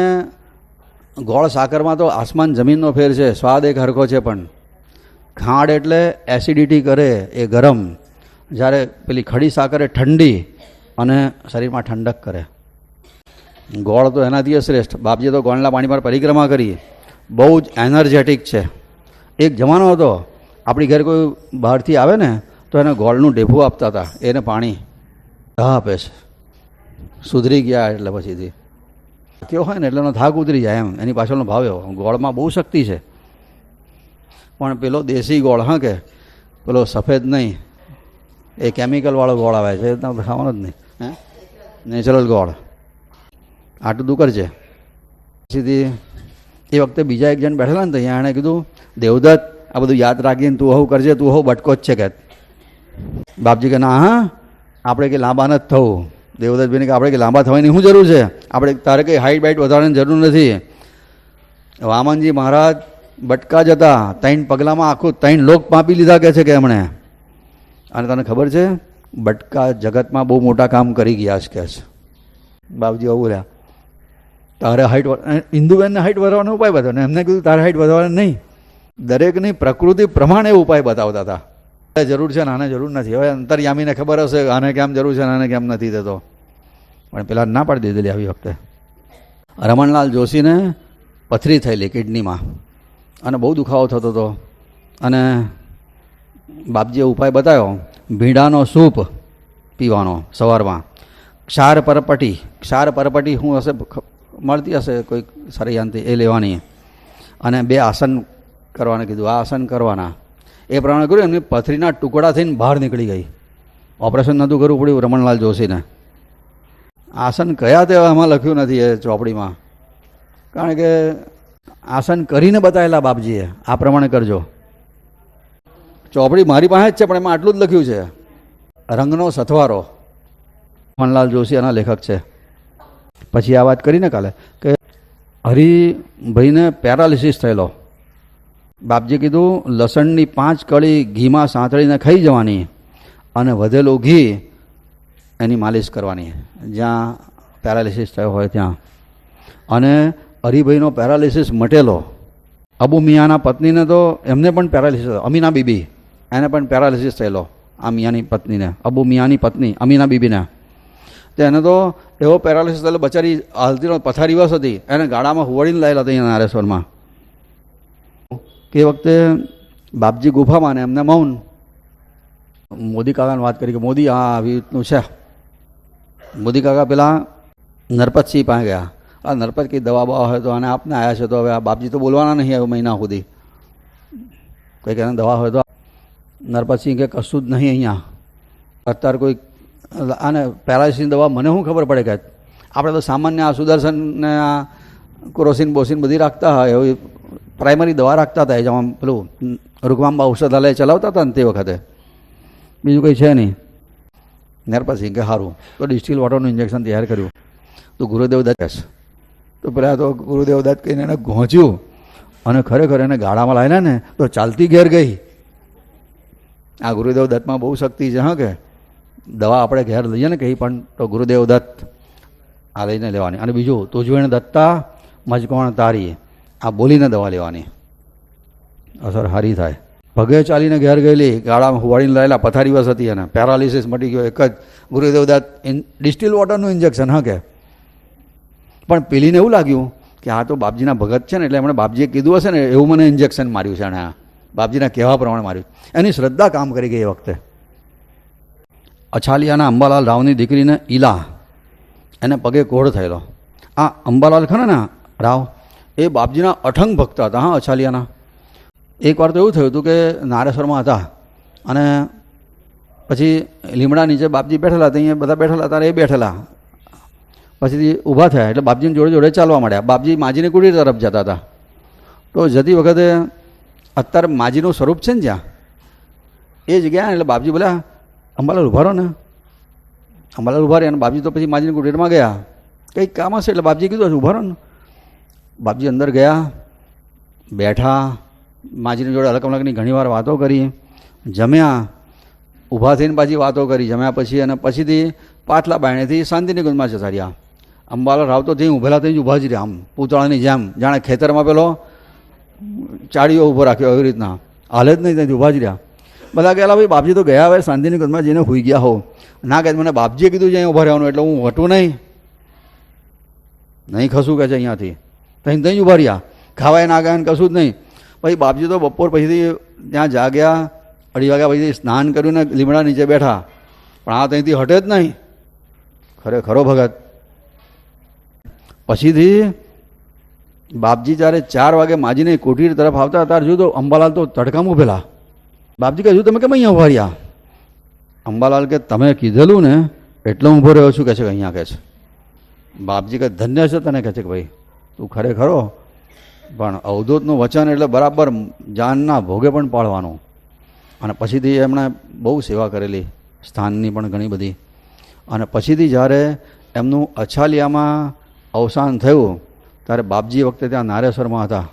ગોળ સાકરમાં તો આસમાન જમીનનો ફેર છે. સ્વાદ એક હરખો છે, પણ ખાંડ એટલે એસિડિટી કરે, એ ગરમ. જ્યારે પેલી ખડી સાકર એ ઠંડી અને શરીરમાં ઠંડક કરે. ગોળ તો એનાથી શ્રેષ્ઠ. બાપજીએ તો ગોળના પાણી પર પરિક્રમા કરી, બહુ જ એનર્જેટિક છે. એક જમાનો હતો આપણી ઘરે કોઈ બહારથી આવે ને તો એને ગોળનું ઢેફું આપતા હતા, એને પાણી આપે છે. સુધરી ગયા એટલે પછીથી કેવો હોય ને એટલે એનો થાક ઉતરી જાય એમ, એની પાછળનો ભાવ એવો. ગોળમાં બહુ શક્તિ છે, પણ પેલો દેશી ગોળ, હા કે પેલો સફેદ નહીં, એ કેમિકલવાળો ગોળ આવે છે, એ ખાવાનો જ નહીં. હે નેચરલ ગોળ આટલું દુકર છે. પછીથી એ વખતે બીજા એક જણ બેઠેલા ને તો અહીંયા એણે કીધું દેવદત્ત આ બધું યાદ રાખીને તું હવું કરજે, તું હવું બટકો જ છે કે. બાપજી કે ના, હા આપણે કે લાંબા નથી થવું. દેવદત્તભાઈને કે આપણે કે લાંબા થવાની શું જરૂર છે, આપણે તારે કંઈ હાઇટ બાઇટ વધારવાની જરૂર નથી. વામનજી મહારાજ બટકા જ હતા, 3 પગલામાં આખું 3 લોક પાપી લીધા કે છે કે એમણે. અને તને ખબર છે બટકા જગતમાં બહુ મોટા કામ કરી ગયા છે કે છે. બાપજી આવું રહ્યા, તારે હાઇટ ઇન્દુબેનને હાઇટ વધારવાનો ઉપાય બતાવો ને એમને કીધું તારે હાઇટ વધારવાની નહીં. દરેકની પ્રકૃતિ પ્રમાણે ઉપાય બતાવતા હતા. જરૂર છે ને આને જરૂર નથી. હવે અંતરયામીને ખબર હશે આને કેમ જરૂર છે ને આને કેમ નથી થતો, પણ પેલા ના પાડી દીધેલી આવી વખતે. રમણલાલ જોશીને પથરી થયેલી કિડનીમાં અને બહુ દુખાવો થતો હતો, અને બાપજીએ ઉપાય બતાવ્યો ભીંડાનો સૂપ પીવાનો સવારમાં. ક્ષાર પરપટી શું હશે, મળતી હશે કોઈ સારી યાંતિ, એ લેવાની. અને 2 આસન કરવાને કીધું, આ આસન કરવાના. એ પ્રમાણે કર્યું, એમની પથરીના ટુકડા થઈને બહાર નીકળી ગઈ. ઓપરેશન નહોતું કરવું પડ્યું રમણલાલ જોશીને. આસન કયા તે આમાં લખ્યું નથી એ ચોપડીમાં, કારણ કે આસન કરીને બતાવેલા બાપજીએ આ પ્રમાણે કરજો. ચોપડી મારી પાસે જ છે પણ એમાં આટલું જ લખ્યું છે, રંગનો સથવારો. રમણલાલ જોશી એના લેખક છે. પછી આ વાત કરીને કાલે કે હરિભાઈને પેરાલિસિસ થયેલો. બાપજી કીધું લસણની 5 કળી ઘીમાં સાંતળીને ખાઈ જવાની અને વધેલું ઘી એની માલિશ કરવાની જ્યાં પેરાલિસિસ થયો હોય ત્યાં. અને હરિભાઈનો પેરાલિસિસ મટેલો. અબુ મિયાના પત્નીને તો એમને પણ પેરાલિસિસ થયો. અમીના બીબી એને પણ પેરાલિસિસ થયેલો. આ મિયાની પત્નીને, અબુ મિયાની પત્ની અમીના બીબીને, તો એને તો એવો પેરાલિસિસ થયેલો, બચારી હાલતી પથારી વસ હતી, એને ગાડામાં હુવાડીને લાવેલા હતા અહીંયા નારેશ્વરમાં. એ વખતે બાપજી ગુફામાં ને એમને મૌન. મોદી કાકાને વાત કરી કે મોદી આ આવી રીતનું છે. મોદી કાકા પેલા નરપતસિંહ પાસે ગયા. આ નરપત કંઈ દવા બવા હોય તો આને આપને આવ્યા છે, તો હવે આ બાપજી તો બોલવાના નહીં હવે મહિના સુધી. કંઈક એને દવા હોય તો નરપતસિંહ કે કશું જ નહીં અહીંયા અત્યારે કોઈ. આને પેરાલિસિસની દવા મને શું ખબર પડે કે આપણે તો સામાન્ય આ સુદર્શન ને આ ક્રોસિન બોસિન બધી રાખતા હોય એવી પ્રાઇમરી દવા રાખતા હતા. જેમાં પેલું રૂકમાંબા ઔષધાલય ચલાવતા હતા ને તે વખતે, બીજું કંઈ છે નહીં. નરપતસિંહ કે સારું, તો ડિસ્ટિલ વોટરનું ઇન્જેક્શન તૈયાર કર્યું. તો ગુરુદેવ દત્ત, તો પેલા તો ગુરુદેવ દત્ત કહીને એને ઘોંચ્યું અને ખરેખર એને ગાળામાં લાવ્યા ને તો ચાલતી ઘેર ગઈ. આ ગુરુદેવ દત્તમાં બહુ શક્તિ છે. હા, કે દવા આપણે ઘેર લઈએ ને કંઈ પણ તો ગુરુદેવ દત્ત આ લઈને લેવાની. અને બીજું તુજવેણ દત્તા મજકોણ તારી, આ બોલીને દવા લેવાની, અસર સારી થાય. પગે ચાલીને ઘેર ગયેલી, ગાળામાં હુવાડીને લાયેલા, પથારી વસ હતી અને પેરાલિસિસ મટી ગયો એક જ ગુરુદેવ દત્ત ડિસ્ટિલ વોટરનું ઇન્જેક્શન. હા, કે પણ પેલીને એવું લાગ્યું કે આ તો બાપજીના ભગત છે ને એટલે એમણે બાપજીએ કીધું હશે ને એવું મને ઇન્જેક્શન માર્યું છે. અને બાપજીના કહેવા પ્રમાણે માર્યું. એની શ્રદ્ધા કામ કરી ગઈ એ વખતે. અછાલિયાના અંબાલાલ રાવની દીકરીને ઈલા, એને પગે કોઢ થયેલો. આ અંબાલાલ ખરા ને રાવ, એ બાપજીના અઠંગ ભક્ત હતા. હા, અછાલિયાના. એકવાર તો એવું થયું હતું કે નારેશ્વરમાં હતા અને પછી લીમડા નીચે બાપજી બેઠેલા હતા. અહીંયા બધા બેઠેલા હતા, એ બેઠેલા. પછીથી ઊભા થયા એટલે બાપજીની જોડે જોડે ચાલવા માંડ્યા. બાપજી માજીની કુટીર તરફ જતા હતા. તો જતી વખતે અત્યારે માજીનું સ્વરૂપ છે ને જ્યાં એ જગ્યા, એટલે બાપજી બોલ્યા અંબાલાલ ઉભા રહો ને. અંબાલાલ ઉભા રહ્યા અને બાપજી તો પછી માજીની કુટીરમાં ગયા. કંઈક કામ હશે એટલે બાપજી કીધું હશે ઉભા રહો ને. બાપજી અંદર ગયા, બેઠા, માજીની જોડે અલકમલકની ઘણીવાર વાતો કરી, જમ્યા, ઊભા થઈને પાછી વાતો કરી, જમ્યા પછી અને પછીથી પાટલા બાયણેથી શાંતિનિકેતનમાં જતા રહ્યા. અંબાલાલ રાવ તો ત્યાં ઊભેલા ત્યાં જ ઊભા જ રહ્યા, આમ પૂતળાની જેમ, જાણે ખેતરમાં પેલો ચાળીઓ ઊભો રાખ્યો એવી રીતના, હાલે જ નહીં, ત્યાંથી ઊભા જ રહ્યા. બધા કહેલા ભાઈ બાપજી તો ગયા હવે શાંતિનિકેતનમાં જઈને હોઈ ગયા હો. ના કહે મને બાપજીએ કીધું છે અહીં ઊભા રહેવાનું એટલે હું હટું નહીં ખસું કે છે અહીંયાથી. ત્યાં જ ઊભા રહ્યા, ખાવાય ના ગયા કશું જ નહીં. પછી બાપજી તો બપોર પછીથી ત્યાં જાગ્યા, 2:30 વાગ્યા પછી સ્નાન કર્યું ને લીમડા નીચે બેઠા. પણ આ ત્યાંથી હટે જ નહીં, ખરો ભગત. પછીથી બાપજી જ્યારે 4 વાગે માજીને કુટીર તરફ આવતા ત્યારે જોયું તો અંબાલાલ તો તડકામાં ઊભેલા. બાપજી કહે તમે કેમ અહીંયા ઊભા રહ્યા? અંબાલાલ કે તમે કીધેલું ને એટલે હું ઊભો રહ્યો છું કે છે અહીંયા કહે છે. બાપજી કહે ધન્ય છે તને કહે છે કે ભાઈ તું ખરેખરો, પણ અવધૂતનું વચન એટલે બરાબર જાનના ભોગે પણ પાડવાનું. અને પછીથી એમણે બહુ સેવા કરેલી, સ્થાનની પણ ઘણી બધી. અને પછીથી જ્યારે એમનું અછાલિયામાં અવસાન થયું ત્યારે બાપજી વખતે ત્યાં નારેશ્વરમાં હતા.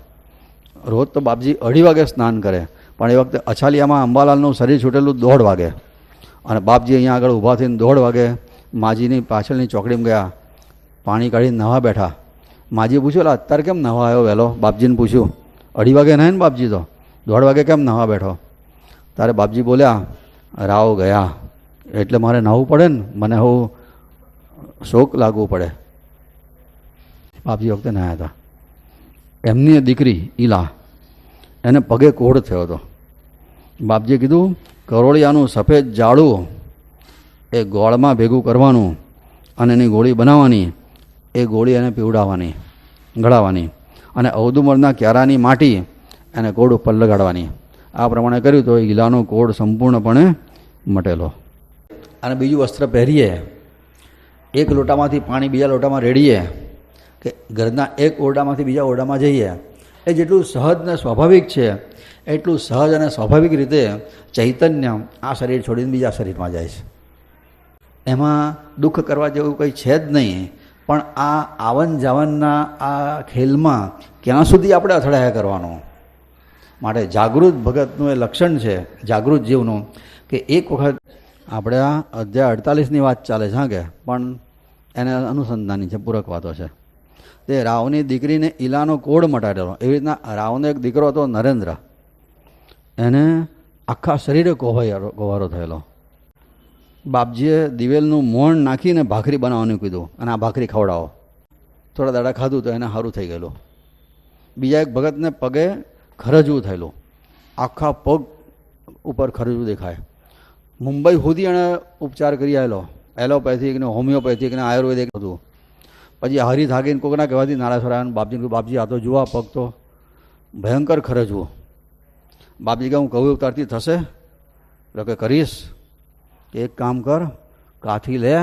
રોજ તો બાપજી 2:30 વાગે સ્નાન કરે, પણ એ વખતે અછાલિયામાં અંબાલાલનું શરીર છૂટેલું 1:30 વાગે. અને બાપજી અહીંયા આગળ ઊભા થઈને 1:30 વાગે માજીની પાછળની ચોકડીમાં ગયા, પાણી કાઢીને નવા બેઠા. માજીએ પૂછ્યું અત્યારે કેમ નવા આવ્યો વહેલો? બાપજીને પૂછ્યું. 2:30 વાગે નહીં ને બાપજી તો 1:30 વાગે કેમ નવા બેઠો? ત્યારે બાપજી બોલ્યા રાવ ગયા એટલે મારે નાહવું પડે ને, મને હું શોક લાગવું પડે. બાપજી વખતે નાહ્યા હતા. એમની દીકરી ઈલા, એને પગે કોઢ થયો હતો. બાપજીએ કીધું કરોળિયાનું સફેદ જાડું એ ગોળમાં ભેગું કરવાનું અને એની ગોળી બનાવવાની, એ ગોળી એને પીવડાવવાની, ગળાવવાની, અને ઔદુમરના ક્યારાની માટી એને કોડ ઉપર લગાડવાની. આ પ્રમાણે કર્યું તો ઈલાનો કોડ સંપૂર્ણપણે મટેલો. અને બીજું વસ્ત્ર પહેરીએ, એક લોટામાંથી પાણી બીજા લોટામાં રેડીએ, કે ઘરના એક ઓરડામાંથી બીજા ઓરડામાં જઈએ, એ જેટલું સહજ ને સ્વાભાવિક છે એટલું સહજ અને સ્વાભાવિક રીતે ચૈતન્ય આ શરીર છોડીને બીજા શરીરમાં જાય છે. એમાં દુઃખ કરવા જેવું કંઈ છે જ નહીં. પણ આ આવન જાવનના આ ખેલમાં ક્યાં સુધી આપણે અથડાયા કરવાનો? માટે જાગૃત ભગતનું એ લક્ષણ છે, જાગૃત જીવનું, કે એક વખત આપણે આ અધ્યાય 48ની વાત ચાલે છે. હા કે પણ એને અનુસંધાનની છે, પૂરક વાતો છે. તે રાવની દીકરીને ઈલાનો કોડ મટાડેલો. એવી રીતના રાવનો એક દીકરો હતો નરેન્દ્ર, એને આખા શરીરે કોવારો થયેલો. બાપજીએ દિવેલનું મોણ નાખીને ભાખરી બનાવવાનું કીધું અને આ ભાખરી ખવડાવો. થોડા દાડા ખાધું તો એને સારું થઈ ગયેલું. બીજા એક ભગતને પગે ખરજવું થયેલું, આખા પગ ઉપર ખરજવું દેખાય. મુંબઈ સુધી એણે ઉપચાર કરી આવેલો, એલોપેથિક ને હોમિયોપેથિક ને આયુર્વેદિક બધું. પછી હારી થાકીને કોકના કહેવાથી નારાયણ સ્વરાયણ બાપજીને કહ્યું, બાપજી આ તો જુઓ પગ તો ભયંકર ખરજવું. બાપજી કે હું કહું તારથી થશે? એટલે કે કરીશ. એક કામ કર, કાથી લે,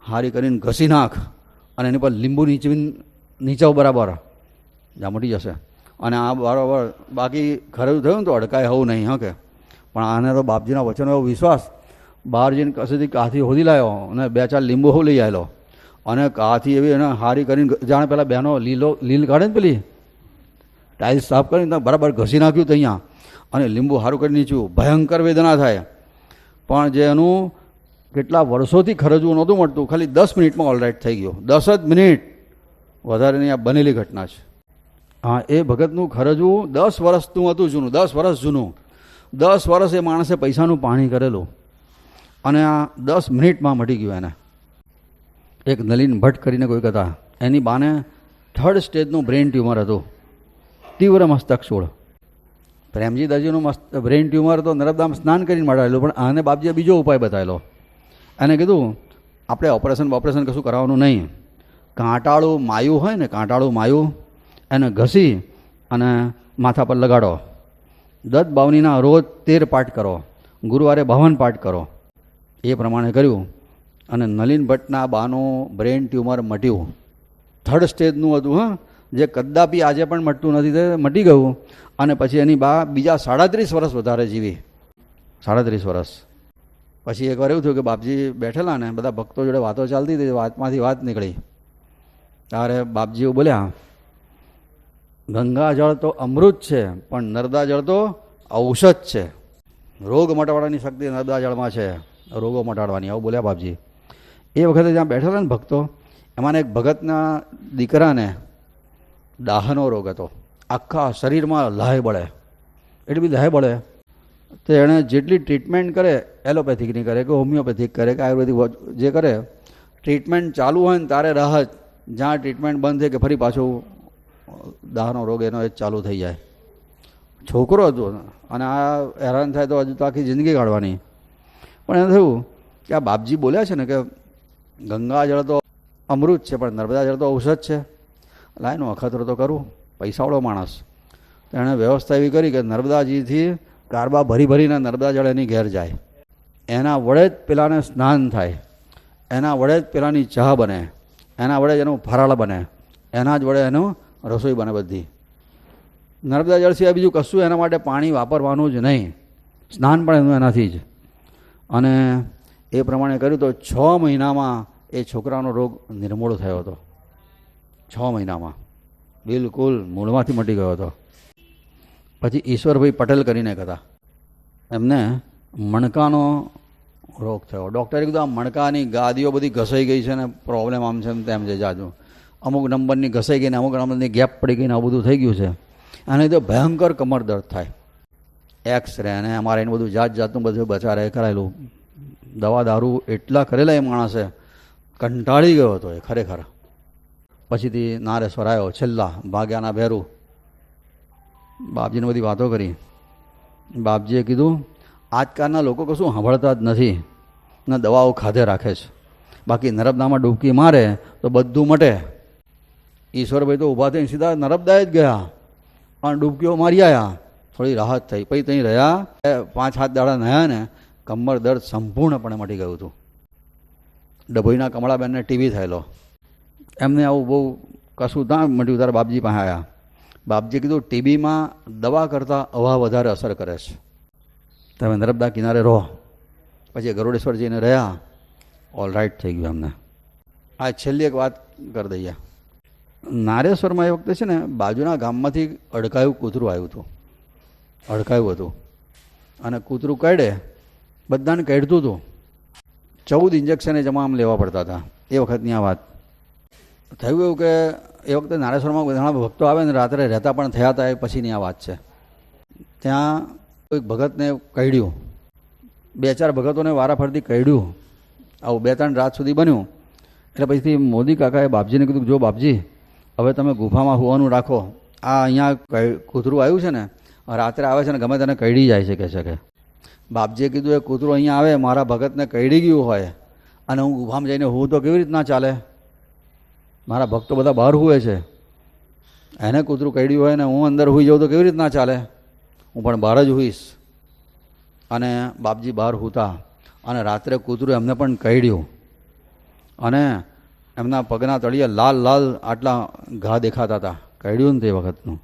હારી કરીને ઘસી નાખ અને એની પર લીંબુ નીચવ બરાબર, જ્યાં મટી જશે. અને આ બરાબર બાકી ખરું થયું ને તો અડકાય હોવું નહીં. હા કે પણ આને તો બાપજીના વચનો એવો વિશ્વાસ, બહાર જઈને કશેથી કાથી હોદી લાવ્યો અને 2-4 લીંબુ લઈ આવેલો અને કાથી એવી એને હારી કરીને જાણે પેલા બહેનો લીલ કાઢે ને પેલી ટાઇલ્સ સાફ કરીને બરાબર ઘસી નાખ્યું તો અહીંયા અને લીંબુ સારું કરી નીચ્યું. ભયંકર વેદના થાય. પણ જે એનું કેટલા વર્ષોથી ખરજવું નહોતું મળતું, ખાલી 10 મિનિટમાં ઓલરાઇટ થઈ ગયો. 10 જ મિનિટ, વધારેની આ બનેલી ઘટના છે. હા, એ ભગતનું ખરજવું 10 વર્ષનું હતું જૂનું, 10 વર્ષ જૂનું. 10 વર્ષ એ માણસે પૈસાનું પાણી કરેલું અને આ 10 મિનિટમાં મટી ગયું એને. એક નલિન ભટ્ટ કરીને કોઈક હતા, એની બાને 3rd સ્ટેજનું બ્રેઇન ટ્યુમર હતું, તીવ્ર મસ્તક શૂળ. પ્રેમજી દરજીનું બ્રેઇન ટ્યુમર તો નર્મદામાં સ્નાન કરીને મટાડેલું, પણ આને બાપજીએ બીજો ઉપાય બતાવેલો. એને કીધું આપણે ઓપરેશન કશું કરાવવાનું નહીં, કાંટાળું માયું હોય ને, કાંટાળું માયું એને ઘસી અને માથા પર લગાડો. દત્ત બાવનીના રોજ 13 પાઠ કરો, ગુરુવારે 52 પાઠ કરો. એ પ્રમાણે કર્યું અને નલિન ભટ્ટના બાનું બ્રેઇન ટ્યુમર મટ્યું. 3rd સ્ટેજનું હતું. હા, જે કદાપી આજે પણ મટતું નથી, તે મટી ગયું. અને પછી એની બા બીજા 37 વર્ષ વધારે જીવી. 37 વર્ષ પછી એકવાર એવું થયું કે બાપજી બેઠેલા ને બધા ભક્તો જોડે વાતો ચાલતી હતી, વાતમાંથી વાત નીકળી. ત્યારે બાપજી એવું બોલ્યા, ગંગા જળ તો અમૃત છે પણ નર્મદા જળ તો ઔષધ છે. રોગ મટાડવાની શક્તિ નર્મદા જળમાં છે, રોગો મટાડવાની, આવું બોલ્યા બાપજી. એ વખતે જ્યાં બેઠેલા ને ભક્તો, એમાં એક ભગતના દીકરાને દાહનો રોગ હતો. આખા શરીરમાં લહાય બળે, એટલી બધી લહાય બળે તો એણે જેટલી ટ્રીટમેન્ટ કરે, એલોપેથિકની કરે કે હોમિયોપેથિક કરે કે આયુર્વેદિક જે કરે, ટ્રીટમેન્ટ ચાલુ હોય ને તારે રાહત, જ્યાં ટ્રીટમેન્ટ બંધ થઈ કે ફરી પાછું દાહનો રોગ એનો એ ચાલુ થઈ જાય. છોકરો હતો અને આ હેરાન થાય તો હજુ તો આખી જિંદગી કાઢવાની. પણ એમ થયું કે આ બાપજી બોલ્યા છે ને કે ગંગા જળ તો અમૃત છે પણ નર્મદા જળ તો ઔષધ છે, લાયનો અખતરો તો કરું. પૈસાવાળો માણસ, તો એણે વ્યવસ્થા એવી કરી કે નર્મદાજીથી કારબા ભરીને નર્મદા જળ એની ઘેર જાય, એના વડે જ પેલાને સ્નાન થાય, એના વડે જ પેલાની ચા બને, એના વડે જ એનું ફરાળ બને, એના જ વડે એનું રસોઈ બને બધી. નર્મદા જળ સિવાય બીજું કશું એના માટે પાણી વાપરવાનું જ નહીં, સ્નાન પણ એનું એનાથી જ. અને એ પ્રમાણે કર્યું તો 6 મહિનામાં એ છોકરાનો રોગ નિર્મૂળ થયો હતો. 6 મહિનામાં બિલકુલ મૂળમાંથી મટી ગયો હતો. પછી ઈશ્વરભાઈ પટેલ કરીને એક હતા, એમને મણકાનો રોગ થયો. ડૉક્ટરે કીધું આ મણકાની ગાદીઓ બધી ઘસાઈ ગઈ છે ને પ્રોબ્લેમ આમ છે તેમ છે, જાજુ અમુક નંબરની ઘસાઈ ગઈ ને અમુક નંબરની ગેપ પડી ગઈ ને આવું બધું થઈ ગયું છે. અને તો ભયંકર કમર દર્દ થાય. એક્સરે અને અમારે એને બધું જાતનું બધું બચારે કરાયેલું, દવા દારૂ એટલા કરેલા એ માણસે, કંટાળી ગયો હતો એ ખરેખર. પછીથી નારેશ્વર આવ્યો, છેલ્લા ભાગ્યાના ભેરું. બાપજીને બધી વાતો કરી. બાપજીએ કીધું આજકાલના લોકો કશું સાંભળતા જ નથી ને દવાઓ ખાધે રાખે છે, બાકી નર્મદામાં ડૂબકી મારે તો બધું મટે. ઈશ્વરભાઈ તો ઊભા થઈને સીધા નર્મદાએ જ ગયા પણ ડૂબકીઓ મારી આવ્યા, થોડી રાહત થઈ. પછી ત્યાં રહ્યા 5-7 દાડા નહ્યા ને કમર દર્દ સંપૂર્ણપણે મટી ગયું હતું. ડભોઈના કમળાબેનને ટીબી થયેલો, એમને આવું બહુ કશું ત્યાં મટ્યું. ત્યારે બાપજી પાસે આવ્યા. બાપજીએ કીધું ટીબીમાં દવા કરતાં હવા વધારે અસર કરે છે, તમે નર્મદા કિનારે રહો. પછી ગરુડેશ્વર જઈને રહ્યા, ઓલરાઇટ થઈ ગયું એમને. આ છેલ્લી એક વાત કરી દઈએ. નારેશ્વરમાં એ વખતે છે ને બાજુના ગામમાંથી અડકાયું કૂતરું આવ્યું હતું, અડકાયું હતું. અને કૂતરું કાઢે બધાને કાઢતું હતું. 14 ઇન્જેક્શન એ જમા આમ લેવા પડતા હતા એ વખતની આ વાત. થયું એવું કે એ વખતે નારેશ્વરમાં ઘણા ભક્તો આવે ને રાત્રે રહેતા પણ થયા હતા, એ પછીની આ વાત છે. ત્યાં કોઈક ભગતને કાઢ્યું, 2-4 ભગતોને વારાફરતી કાઢ્યું. આવું 2-3 રાત સુધી બન્યું. એટલે પછીથી મોદી કાકાએ બાપજીને કીધું, જો બાપજી હવે તમે ગુફામાં હોવાનું રાખો, આ અહીંયા કૂતરું આવ્યું છે ને રાત્રે આવે છે ને ગમે તેને કઈડી જાય છે કે બાપજીએ કીધું, એ કૂતરું અહીંયા આવે મારા ભગતને કઈડી ગયું હોય અને હું ગુફામાં જઈને હું તો કેવી રીતના ચાલે? મારા ભક્તો બધા બહાર હુએ છે, એને કૂતરું કઈડ્યું હોય ને હું અંદર હુઈ જાઉં તો કેવી રીતના ચાલે? હું પણ બહાર જ હુઈશ. અને બાપજી બહાર હુતા અને રાત્રે કૂતરું એમને પણ કઈડ્યું અને એમના પગના તળિયે લાલ લાલ આટલા ઘા દેખાતા હતા, કઈડ્યું ને તે વખતનું.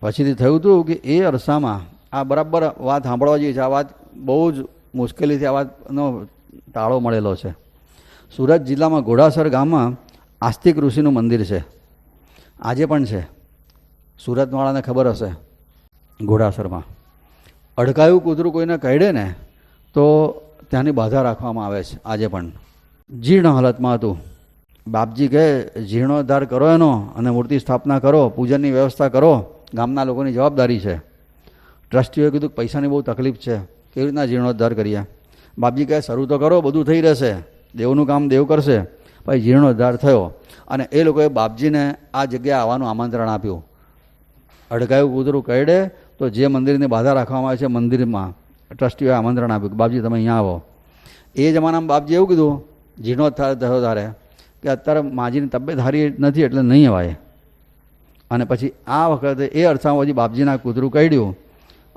પછીથી થયું હતું કે એ અરસામાં આ બરાબર વાત સાંભળવા જેવી છે. આ વાત બહુ જ મુશ્કેલીથી આ વાતનો તાળો મળેલો છે. સુરત જિલ્લામાં ઘોડાસર ગામમાં આસ્તિક ઋષિનું મંદિર છે, આજે પણ છે. સુરતવાળાને ખબર હશે. ઘોડાસરમાં અડકાયું કૂતરું કોઈને કઈડે ને તો ત્યાંની બાધા રાખવામાં આવે છે આજે પણ. જીર્ણ હાલતમાં હતું. બાપજી કહે જીર્ણોદ્ધાર કરો એનો અને મૂર્તિ સ્થાપના કરો, પૂજનની વ્યવસ્થા કરો, ગામના લોકોની જવાબદારી છે. ટ્રસ્ટીઓએ કીધું પૈસાની બહુ તકલીફ છે, કેવી રીતના જીર્ણોદ્ધાર કરીએ? બાપજી કહે શરૂ તો કરો, બધું થઈ રહેશે, દેવનું કામ દેવ કરશે. પછી જીર્ણોદ્ધાર થયો અને એ લોકોએ બાપજીને આ જગ્યાએ આવવાનું આમંત્રણ આપ્યું. અડકાયું કૂતરું કઈડે તો જે મંદિરની બાધા રાખવામાં આવે છે મંદિરમાં ટ્રસ્ટીઓએ આમંત્રણ આપ્યું કે બાપજી તમે અહીંયા આવો. એ જમાનામાં બાપજી એવું કીધું જીર્ણોદ્ધાર થયો ત્યારે કે અત્યારે માજીની તબિયત સારી નથી એટલે નહીં અવાય. અને પછી આ વખતે એ અરસામાં પછી બાપજીના કૂતરું કઈડ્યું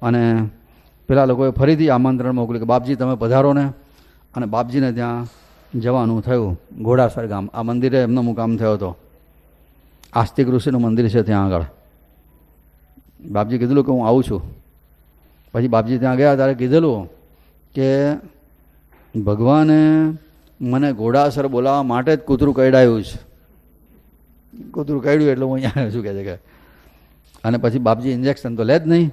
અને પેલા લોકોએ ફરીથી આમંત્રણ મોકલ્યું કે બાપજી તમે પધારો ને. અને બાપજીને ત્યાં જવાનું થયું. ઘોડાસર ગામ આ મંદિરે એમનો મુકામ થયો હતો. આસ્તિક ઋષિનું મંદિર છે ત્યાં આગળ. બાપજી કીધેલું કે હું આવું છું. પછી બાપજી ત્યાં ગયા ત્યારે કીધેલું કે ભગવાને મને ઘોડાસર બોલાવવા માટે જ કૂતરું કઈડાયું છે. કૂતરું કઈડ્યું એટલે હું અહીંયા આવ્યો છું કહે છે કે. અને પછી બાપજી ઇન્જેક્શન તો લે જ નહીં.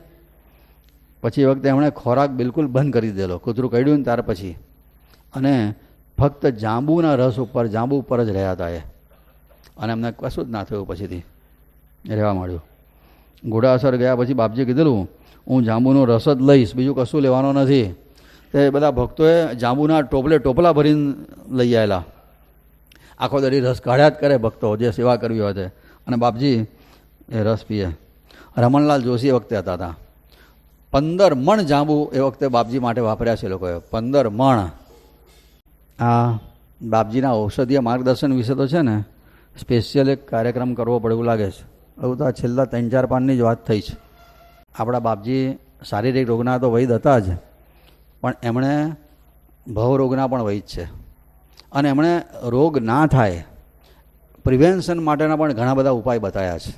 પછી એ વખતે એમણે ખોરાક બિલકુલ બંધ કરી દીધેલો કૂતરું કઈડ્યું ને ત્યાર પછી. અને ફક્ત જાંબુના રસ ઉપર જાંબુ ઉપર જ રહ્યા હતા એ. અને એમને કશું જ ના થયું, પછીથી રહેવા માંડ્યું. ઘોડાસર ગયા પછી બાપજીએ કીધેલું હું જાંબુનો રસ જ લઈશ, બીજું કશું લેવાનો નથી. તે બધા ભક્તોએ જાંબુના ટોપલા ભરીને લઈ આવેલા. આખો દડી રસ કાઢ્યા જ કરે ભક્તો જે સેવા કરવી હોય તે. અને બાપજી એ રસ પીએ. રમણલાલ જોશી એ વખતે હતા. 15 મણ જાંબુ એ વખતે બાપજી માટે વાપર્યા છે લોકોએ. 15 મણ. આ બાપજીના ઔષધીય માર્ગદર્શન વિશે તો છે ને સ્પેશિયલ એક કાર્યક્રમ કરવો પડે એવું લાગે છે. એવું તો આ છેલ્લા 3-4 પાનની જ વાત થઈ છે. આપણા બાપજી શારીરિક રોગના તો વૈદ હતા જ, પણ એમણે ભવરોગના પણ વૈદ છે. અને એમણે રોગ ના થાય પ્રિવેન્શન માટેના પણ ઘણા બધા ઉપાય બતાવ્યા છે.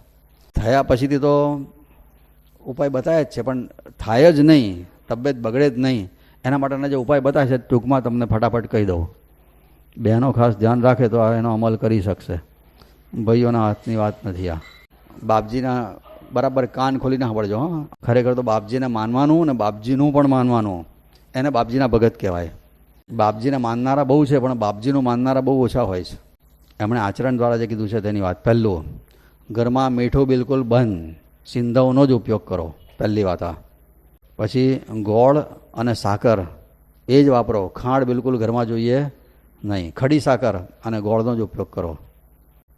થયા પછીથી તો ઉપાય બતાવ્યા જ છે, પણ થાય જ નહીં, તબિયત બગડે જ નહીં, એના માટેના જે ઉપાય બતાવે છે ટૂંકમાં તમને ફટાફટ કહી દઉં. બહેનો ખાસ ધ્યાન રાખે તો એનો અમલ કરી શકશે. ભાઈઓના હાથની વાત નથી આ. બાપજીના બરાબર કાન ખોલીને સાંભળજો. હા, ખરેખર તો બાપજીને માનવાનું ને બાપજીનું પણ માનવાનું, એને બાપજીના ભગત કહેવાય. બાપજીને માનનારા બહુ છે, પણ બાપજીનું માનનારા બહુ ઓછા હોય છે. એમણે આચરણ દ્વારા જે કીધું છે તેની વાત. પહેલું, ઘરમાં મીઠું બિલકુલ બંધ, સિંધવનો જ ઉપયોગ કરો, પહેલી વાત આ. પછી ગોળ અને સાકર એ જ વાપરો, ખાંડ બિલકુલ ઘરમાં જોઈએ નહીં. ખડી સાકર અને ગોળનો જ ઉપયોગ કરો.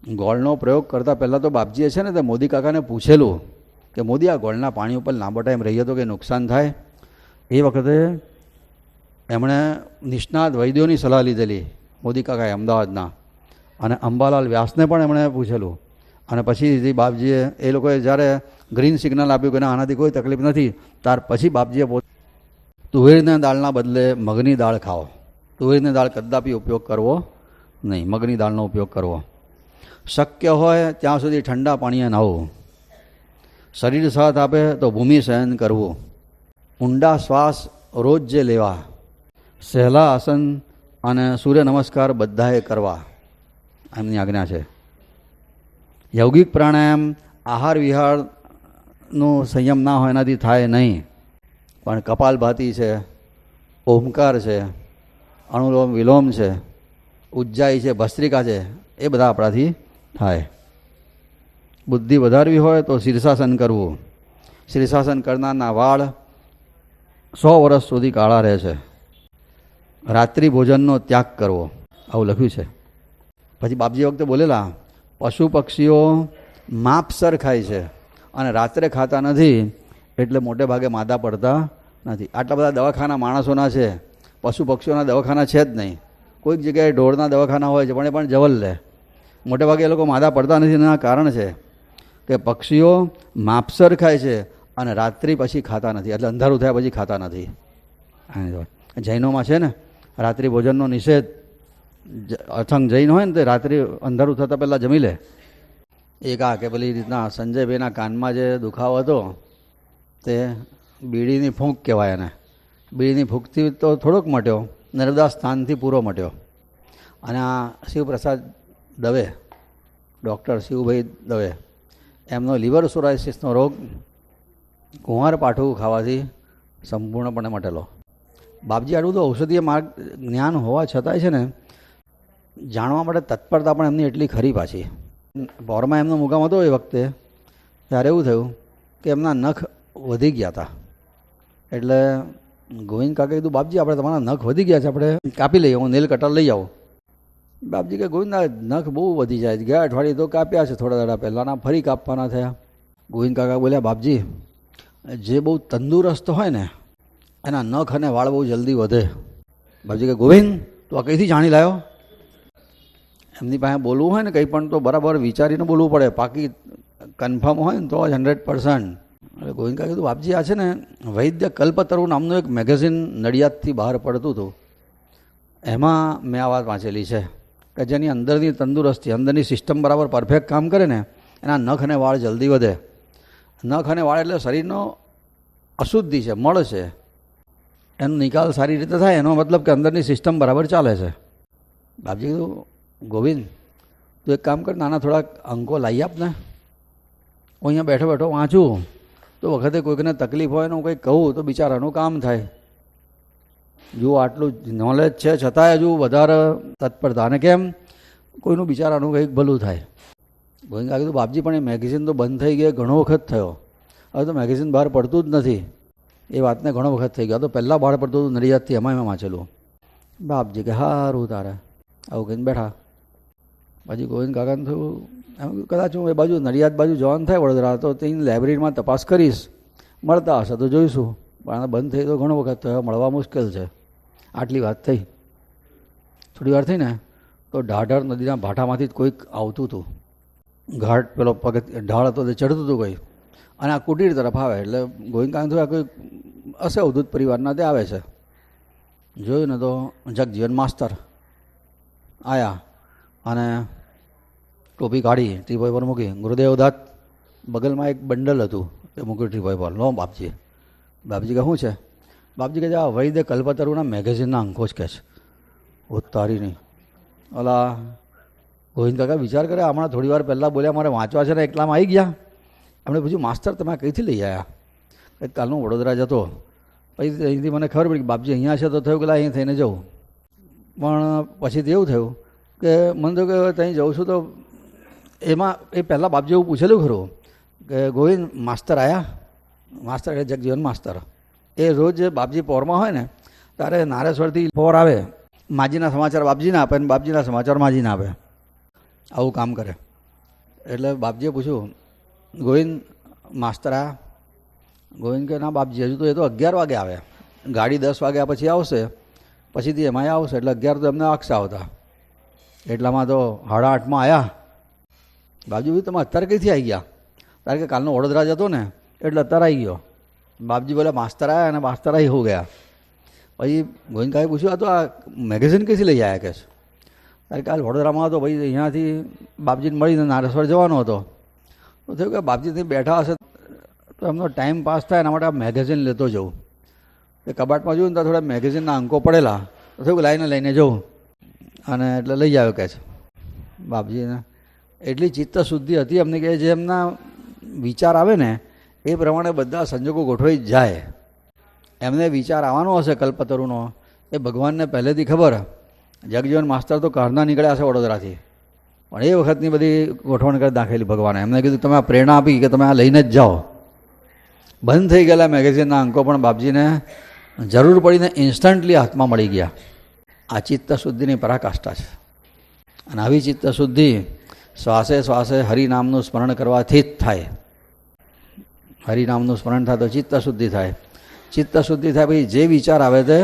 ગોળનો પ્રયોગ કરતાં પહેલાં તો બાપજીએ છે ને તે મોદી કાકાને પૂછેલું કે મોદી આ ગોળના પાણી ઉપર લાંબો ટાઈમ રહીએ તો કે નુકસાન થાય? એ વખતે એમણે નિષ્ણાત વૈદ્યોની સલાહ લીધેલી મોદી કાકાએ અમદાવાદના. અને અંબાલાલ વ્યાસને પણ એમણે પૂછેલું. અને પછી બાપજીએ એ લોકોએ જ્યારે ગ્રીન સિગ્નલ આપ્યું કે ના આનાથી કોઈ તકલીફ નથી, ત્યાર પછી બાપજીએ તુવેરના દાળના બદલે મગની દાળ ખાઓ. તુવેરની દાળ કદાપી ઉપયોગ કરવો નહીં, મગની દાળનો ઉપયોગ કરવો. શક્ય હોય ત્યાં સુધી ઠંડા પાણીએ નાહવું. શરીર સાથ આપે તો ભૂમિ સહન કરવું. ઊંડા શ્વાસ રોજ જે લેવા. સહેલા આસન અને સૂર્ય નમસ્કાર બધાએ કરવા, એમની આજ્ઞા છે. યૌગિક પ્રાણાયામ, આહાર વિહારનો સંયમ ના હોય એનાથી થાય નહીં. પણ કપાલભાતિ છે, ઓમકાર છે, અનુલોમ વિલોમ છે, ઉજ્જાઈ છે, ભસ્ત્રિકા છે, એ બધા આપણાથી થાય. બુદ્ધિ વધારવી હોય તો શીર્ષાસન કરવું. શીર્ષાસન કરનારના વાળ 100 વર્ષ સુધી કાળા રહે છે. રાત્રિ ભોજનનો ત્યાગ કરવો, આવું લખ્યું છે. પછી બાપજી વખતે બોલેલા, પશુ પક્ષીઓ માપસર ખાય છે અને રાત્રે ખાતા નથી, એટલે મોટે ભાગે માદા પડતા નથી. આટલા બધા દવાખાના માણસોના છે, પશુ પક્ષીઓના દવાખાના છે જ નહીં. કોઈક જગ્યાએ ઢોરના દવાખાના હોય છે, પણ એ પણ જવલ લે. મોટે ભાગે એ લોકો માદા પડતા નથી. એના કારણ છે કે પક્ષીઓ માપસર ખાય છે અને રાત્રિ પછી ખાતા નથી, એટલે અંધારું થયા પછી ખાતા નથી. જૈનોમાં છે ને રાત્રિ ભોજનનો નિષેધ. અથંગ જૈન હોય ને તે રાત્રિ અંધારું થતાં પહેલાં જમી લે. એક આ કે પેલી રીતના સંજયભાઈના કાનમાં જે દુખાવો હતો તે બીડીની ફૂંક કહેવાય એને. બીડીની ફૂંકથી તો થોડોક મટ્યો, નર્મદા સ્થાનથી પૂરો મટ્યો. અને આ શિવપ્રસાદ દવે, ડૉક્ટર શિવભાઈ દવે, એમનો લિવર સોરાયસિસનો રોગ કુંવાર પાઠું ખાવાથી સંપૂર્ણપણે મટેલો. બાપજી આટલું તો ઔષધીય માર્ગ જ્ઞાન હોવા છતાંય છે ને, જાણવા માટે તત્પરતા પણ એમની એટલી ખરી પાછી. પોરમાં એમનો મુકામ હતો એ વખતે, ત્યારે એવું થયું કે એમના નખ વધી ગયા હતા. એટલે ગોવિંદ કાકા કીધું, બાપજી આપણે તમારા નખ વધી ગયા છે, આપણે કાપી લઈએ, હું નેલ કટર લઈ આવું. બાપજી કે ગોવિંદ નખ બહુ વધી જાય, ગયા અઠવાડિયે તો કાપ્યા છે, થોડા દાડા પહેલાંના ફરી કાપવાના થયા. ગોવિંદ કાકા બોલ્યા, બાપજી જે બહુ તંદુરસ્ત હોય ને એના નખ અને વાળ બહુ જલ્દી વધે. બાપજી કે ગોવિંદ તું આ કઈથી જાણી લાવ્યો? એમની પાસે બોલવું હોય ને કંઈ પણ તો બરાબર વિચારીને બોલવું પડે, પાકી કન્ફર્મ હોય ને તો જ 100%. એટલે ગોવિંદ કાકા કીધું, બાપજી આ છે ને વૈદ્ય કલ્પતરુ નામનું એક મેગેઝિન નડિયાદથી બહાર પડતું હતું, એમાં મેં આ વાત વાંચેલી છે કે જેની અંદરની તંદુરસ્તી, અંદરની સિસ્ટમ બરાબર પરફેક્ટ કામ કરે ને એના નખ અને વાળ જલ્દી વધે. નખ અને વાળ એટલે શરીરનો અશુદ્ધિ છે, મળ છે, એનો નિકાલ સારી રીતે થાય, એનો મતલબ કે અંદરની સિસ્ટમ બરાબર ચાલે છે. બાપજી કીધું, ગોવિંદ તું એક કામ કર, નાના થોડાક અંકો લાવી આપ ને, હું અહીંયા બેઠો બેઠો વાંચું તો વખતે કોઈકને તકલીફ હોય ને હું કંઈક કહું તો બિચારાનું કામ થાય. જો આટલું નોલેજ છે છતાંય હજુ વધારે તત્પરતા, અને કેમ કોઈનું બિચારાનું કંઈક ભલું થાય. ગોવિંદ કાકા કીધું, બાપજી પણ એ મેગેઝિન તો બંધ થઈ ગઈ, ઘણો વખત થયો, હવે તો મેગેઝિન બહાર પડતું જ નથી. એ વાતને ઘણો વખત થઈ ગયો, તો પહેલાં બહાર પડતું હતું નડિયાદથી, એમાં મેં વાંચેલું. બાપજી કે સારું તારે, આવું કહીને બેઠા. પછી ગોવિંદ કાકાને થયું એમ, કદાચ હું એ બાજુ નડિયાદ બાજુ જવાનું થાય વડોદરા તો તેની લાઇબ્રેરીમાં તપાસ કરીશ, મળતા હશે તો જોઈશું. પણ બંધ થઈ તો ઘણો વખત થયો, મળવા મુશ્કેલ છે. આટલી વાત થઈ. થોડી વાર થઈ ને તો ઢાઢર નદીના ભાટામાંથી જ કોઈક આવતું હતું, ઘાટ પેલો પગથ ઢાળ હતો તે ચડતું હતું કોઈ, અને આ કુટીર તરફ આવે. એટલે ગોવિંદ કાકા થયું આ કોઈ હશે અવધૂત પરિવારના, તે આવે છે. જોયું ને તો જગજીવન માસ્તર આવ્યા અને ટોપી કાઢી ટીપોઈ પર મૂકી. ગુરુદેવ દત્ત બગલમાં એક બંડલ હતું એ મૂક્યું ટીપોઈ પર. લો બાપજી. બાપજી કે શું છે? બાપજી કે આ વૈદ્ય કલ્પતરુના મેગેઝિનના અંકો જ કહે છે. ઉતારી નહીં ઓલા ગોવિંદ કાકા વિચાર કરે, હમણાં થોડી વાર પહેલાં બોલ્યા મારે વાંચવા છે ને એકલામાં આવી ગયા. એમણે પૂછ્યું, માસ્તર તમે કઈથી લઈ આવ્યા? કંઈક કાલનું વડોદરા જતો, પછી અહીંથી મને ખબર પડી કે બાપજી અહીંયા છે, તો થયું કે અહીં થઈને જવું. પણ પછીથી એવું થયું કે મને તો કે ત્યાં જઉં છું તો એમાં એ પહેલાં બાપજી એવું પૂછેલું ખરું કે ગોવિંદ માસ્તર આવ્યા? માસ્તર એટલે જગજીવન માસ્તર. એ રોજ બાપજી પોરમાં હોય ને ત્યારે નારેશ્વરથી પોર આવે, માજીના સમાચાર બાપજીને આપે અને બાપજીના સમાચાર માજીને આપે, આવું કામ કરે. એટલે બાપજીએ પૂછ્યું, ગોવિંદ માસ્તર આવ્યા? ગોવિંદ કે ના બાપજી હજુ તો એ તો 11 વાગે આવે, ગાડી 10 વાગ્યા પછી આવશે, પછીથી એમાં આવશે, એટલે 11 તો એમને વાગશે આવતા. એટલામાં તો 8:30 આવ્યા. બાપજી તમે અત્યારે કઈથી આવી ગયા? કારણ કે કાલનો વડોદરા જતો ને એટલે અત્યારે આવી ગયો. બાપજી બોલે માસ્તર આવ્યા અને માસ્તર આવી હો ગયા. પછી ગોવિંદ કાકાએ પૂછ્યું, આ તો આ મેગેઝિન કઈથી લઈ આવ્યા? કે કારણ કે કાલ વડોદરામાં હતો, ભાઈ અહીંયાથી બાપજીને મળીને નારેશ્વર જવાનો હતો, તો થયું કે બાપજીથી બેઠા હશે તો એમનો ટાઈમ પાસ થાય એના માટે આ મેગેઝિન લેતો જવું. એ કબાટમાં જોયું ને તો થોડા મેગેઝિનના અંકો પડેલા, તો થયું કે લઈને જવું, અને એટલે લઈ આવ્યો કહે છે. બાપજીને એટલી ચિત્ત શુદ્ધિ હતી એમને કે જે એમના વિચાર આવે ને એ પ્રમાણે બધા સંજોગો ગોઠવાઈ જાય. એમને વિચાર આવવાનો હશે કલ્પતરુનો, એ ભગવાનને પહેલેથી ખબર. જગજીવન માસ્તર તો કારના નીકળ્યા છે વડોદરાથી, પણ એ વખતની બધી ગોઠવણ કરી નાખેલી ભગવાને. એમને કીધું તમે આ પ્રેરણા આપી કે તમે આ લઈને જ જાઓ. બંધ થઈ ગયેલા મેગેઝિનના અંકો પણ બાપજીને જરૂર પડીને ઇન્સ્ટન્ટલી હાથમાં મળી ગયા. આ ચિત્તશુદ્ધિની પરાકાષ્ઠા છે. અને આવી ચિત્તશુદ્ધિ શ્વાસે શ્વાસે હરિનામનું સ્મરણ કરવાથી જ થાય. હરિનામનું સ્મરણ થાય તો ચિત્તશુદ્ધિ થાય. ચિત્તશુદ્ધિ થાય પછી જે વિચાર આવે તે,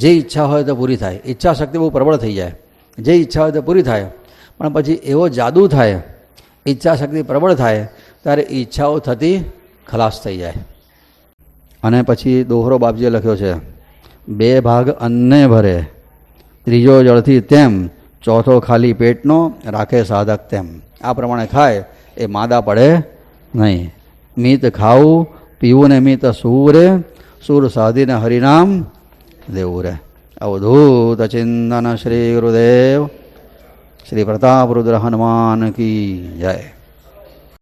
જે ઈચ્છા હોય તો પૂરી થાય. ઈચ્છા શક્તિ બહુ પ્રબળ થઈ જાય, જે ઈચ્છા હોય તો પૂરી થાય. પણ પછી એવો જાદુ થાય, ઈચ્છા શક્તિ પ્રબળ થાય ત્યારે ઈચ્છાઓ થતી ખલાસ થઈ જાય. અને પછી દોહરો બાપજીએ લખ્યો છે, 2 ભાગ અન્ને ભરે, ત્રીજો જળથી તેમ, ચોથો ખાલી પેટનો રાખે સાધક તેમ. આ પ્રમાણે ખાય એ માદા પડે નહીં. મિત ખાવું પીવું ને મિત સૂવું રે, સૂર સાધીને હરિનામ દેવું રે. અવધૂત ચિંતન શ્રી ગુરુદેવ શ્રી પ્રતાપ રુદ્ર હનુમાન કી જય.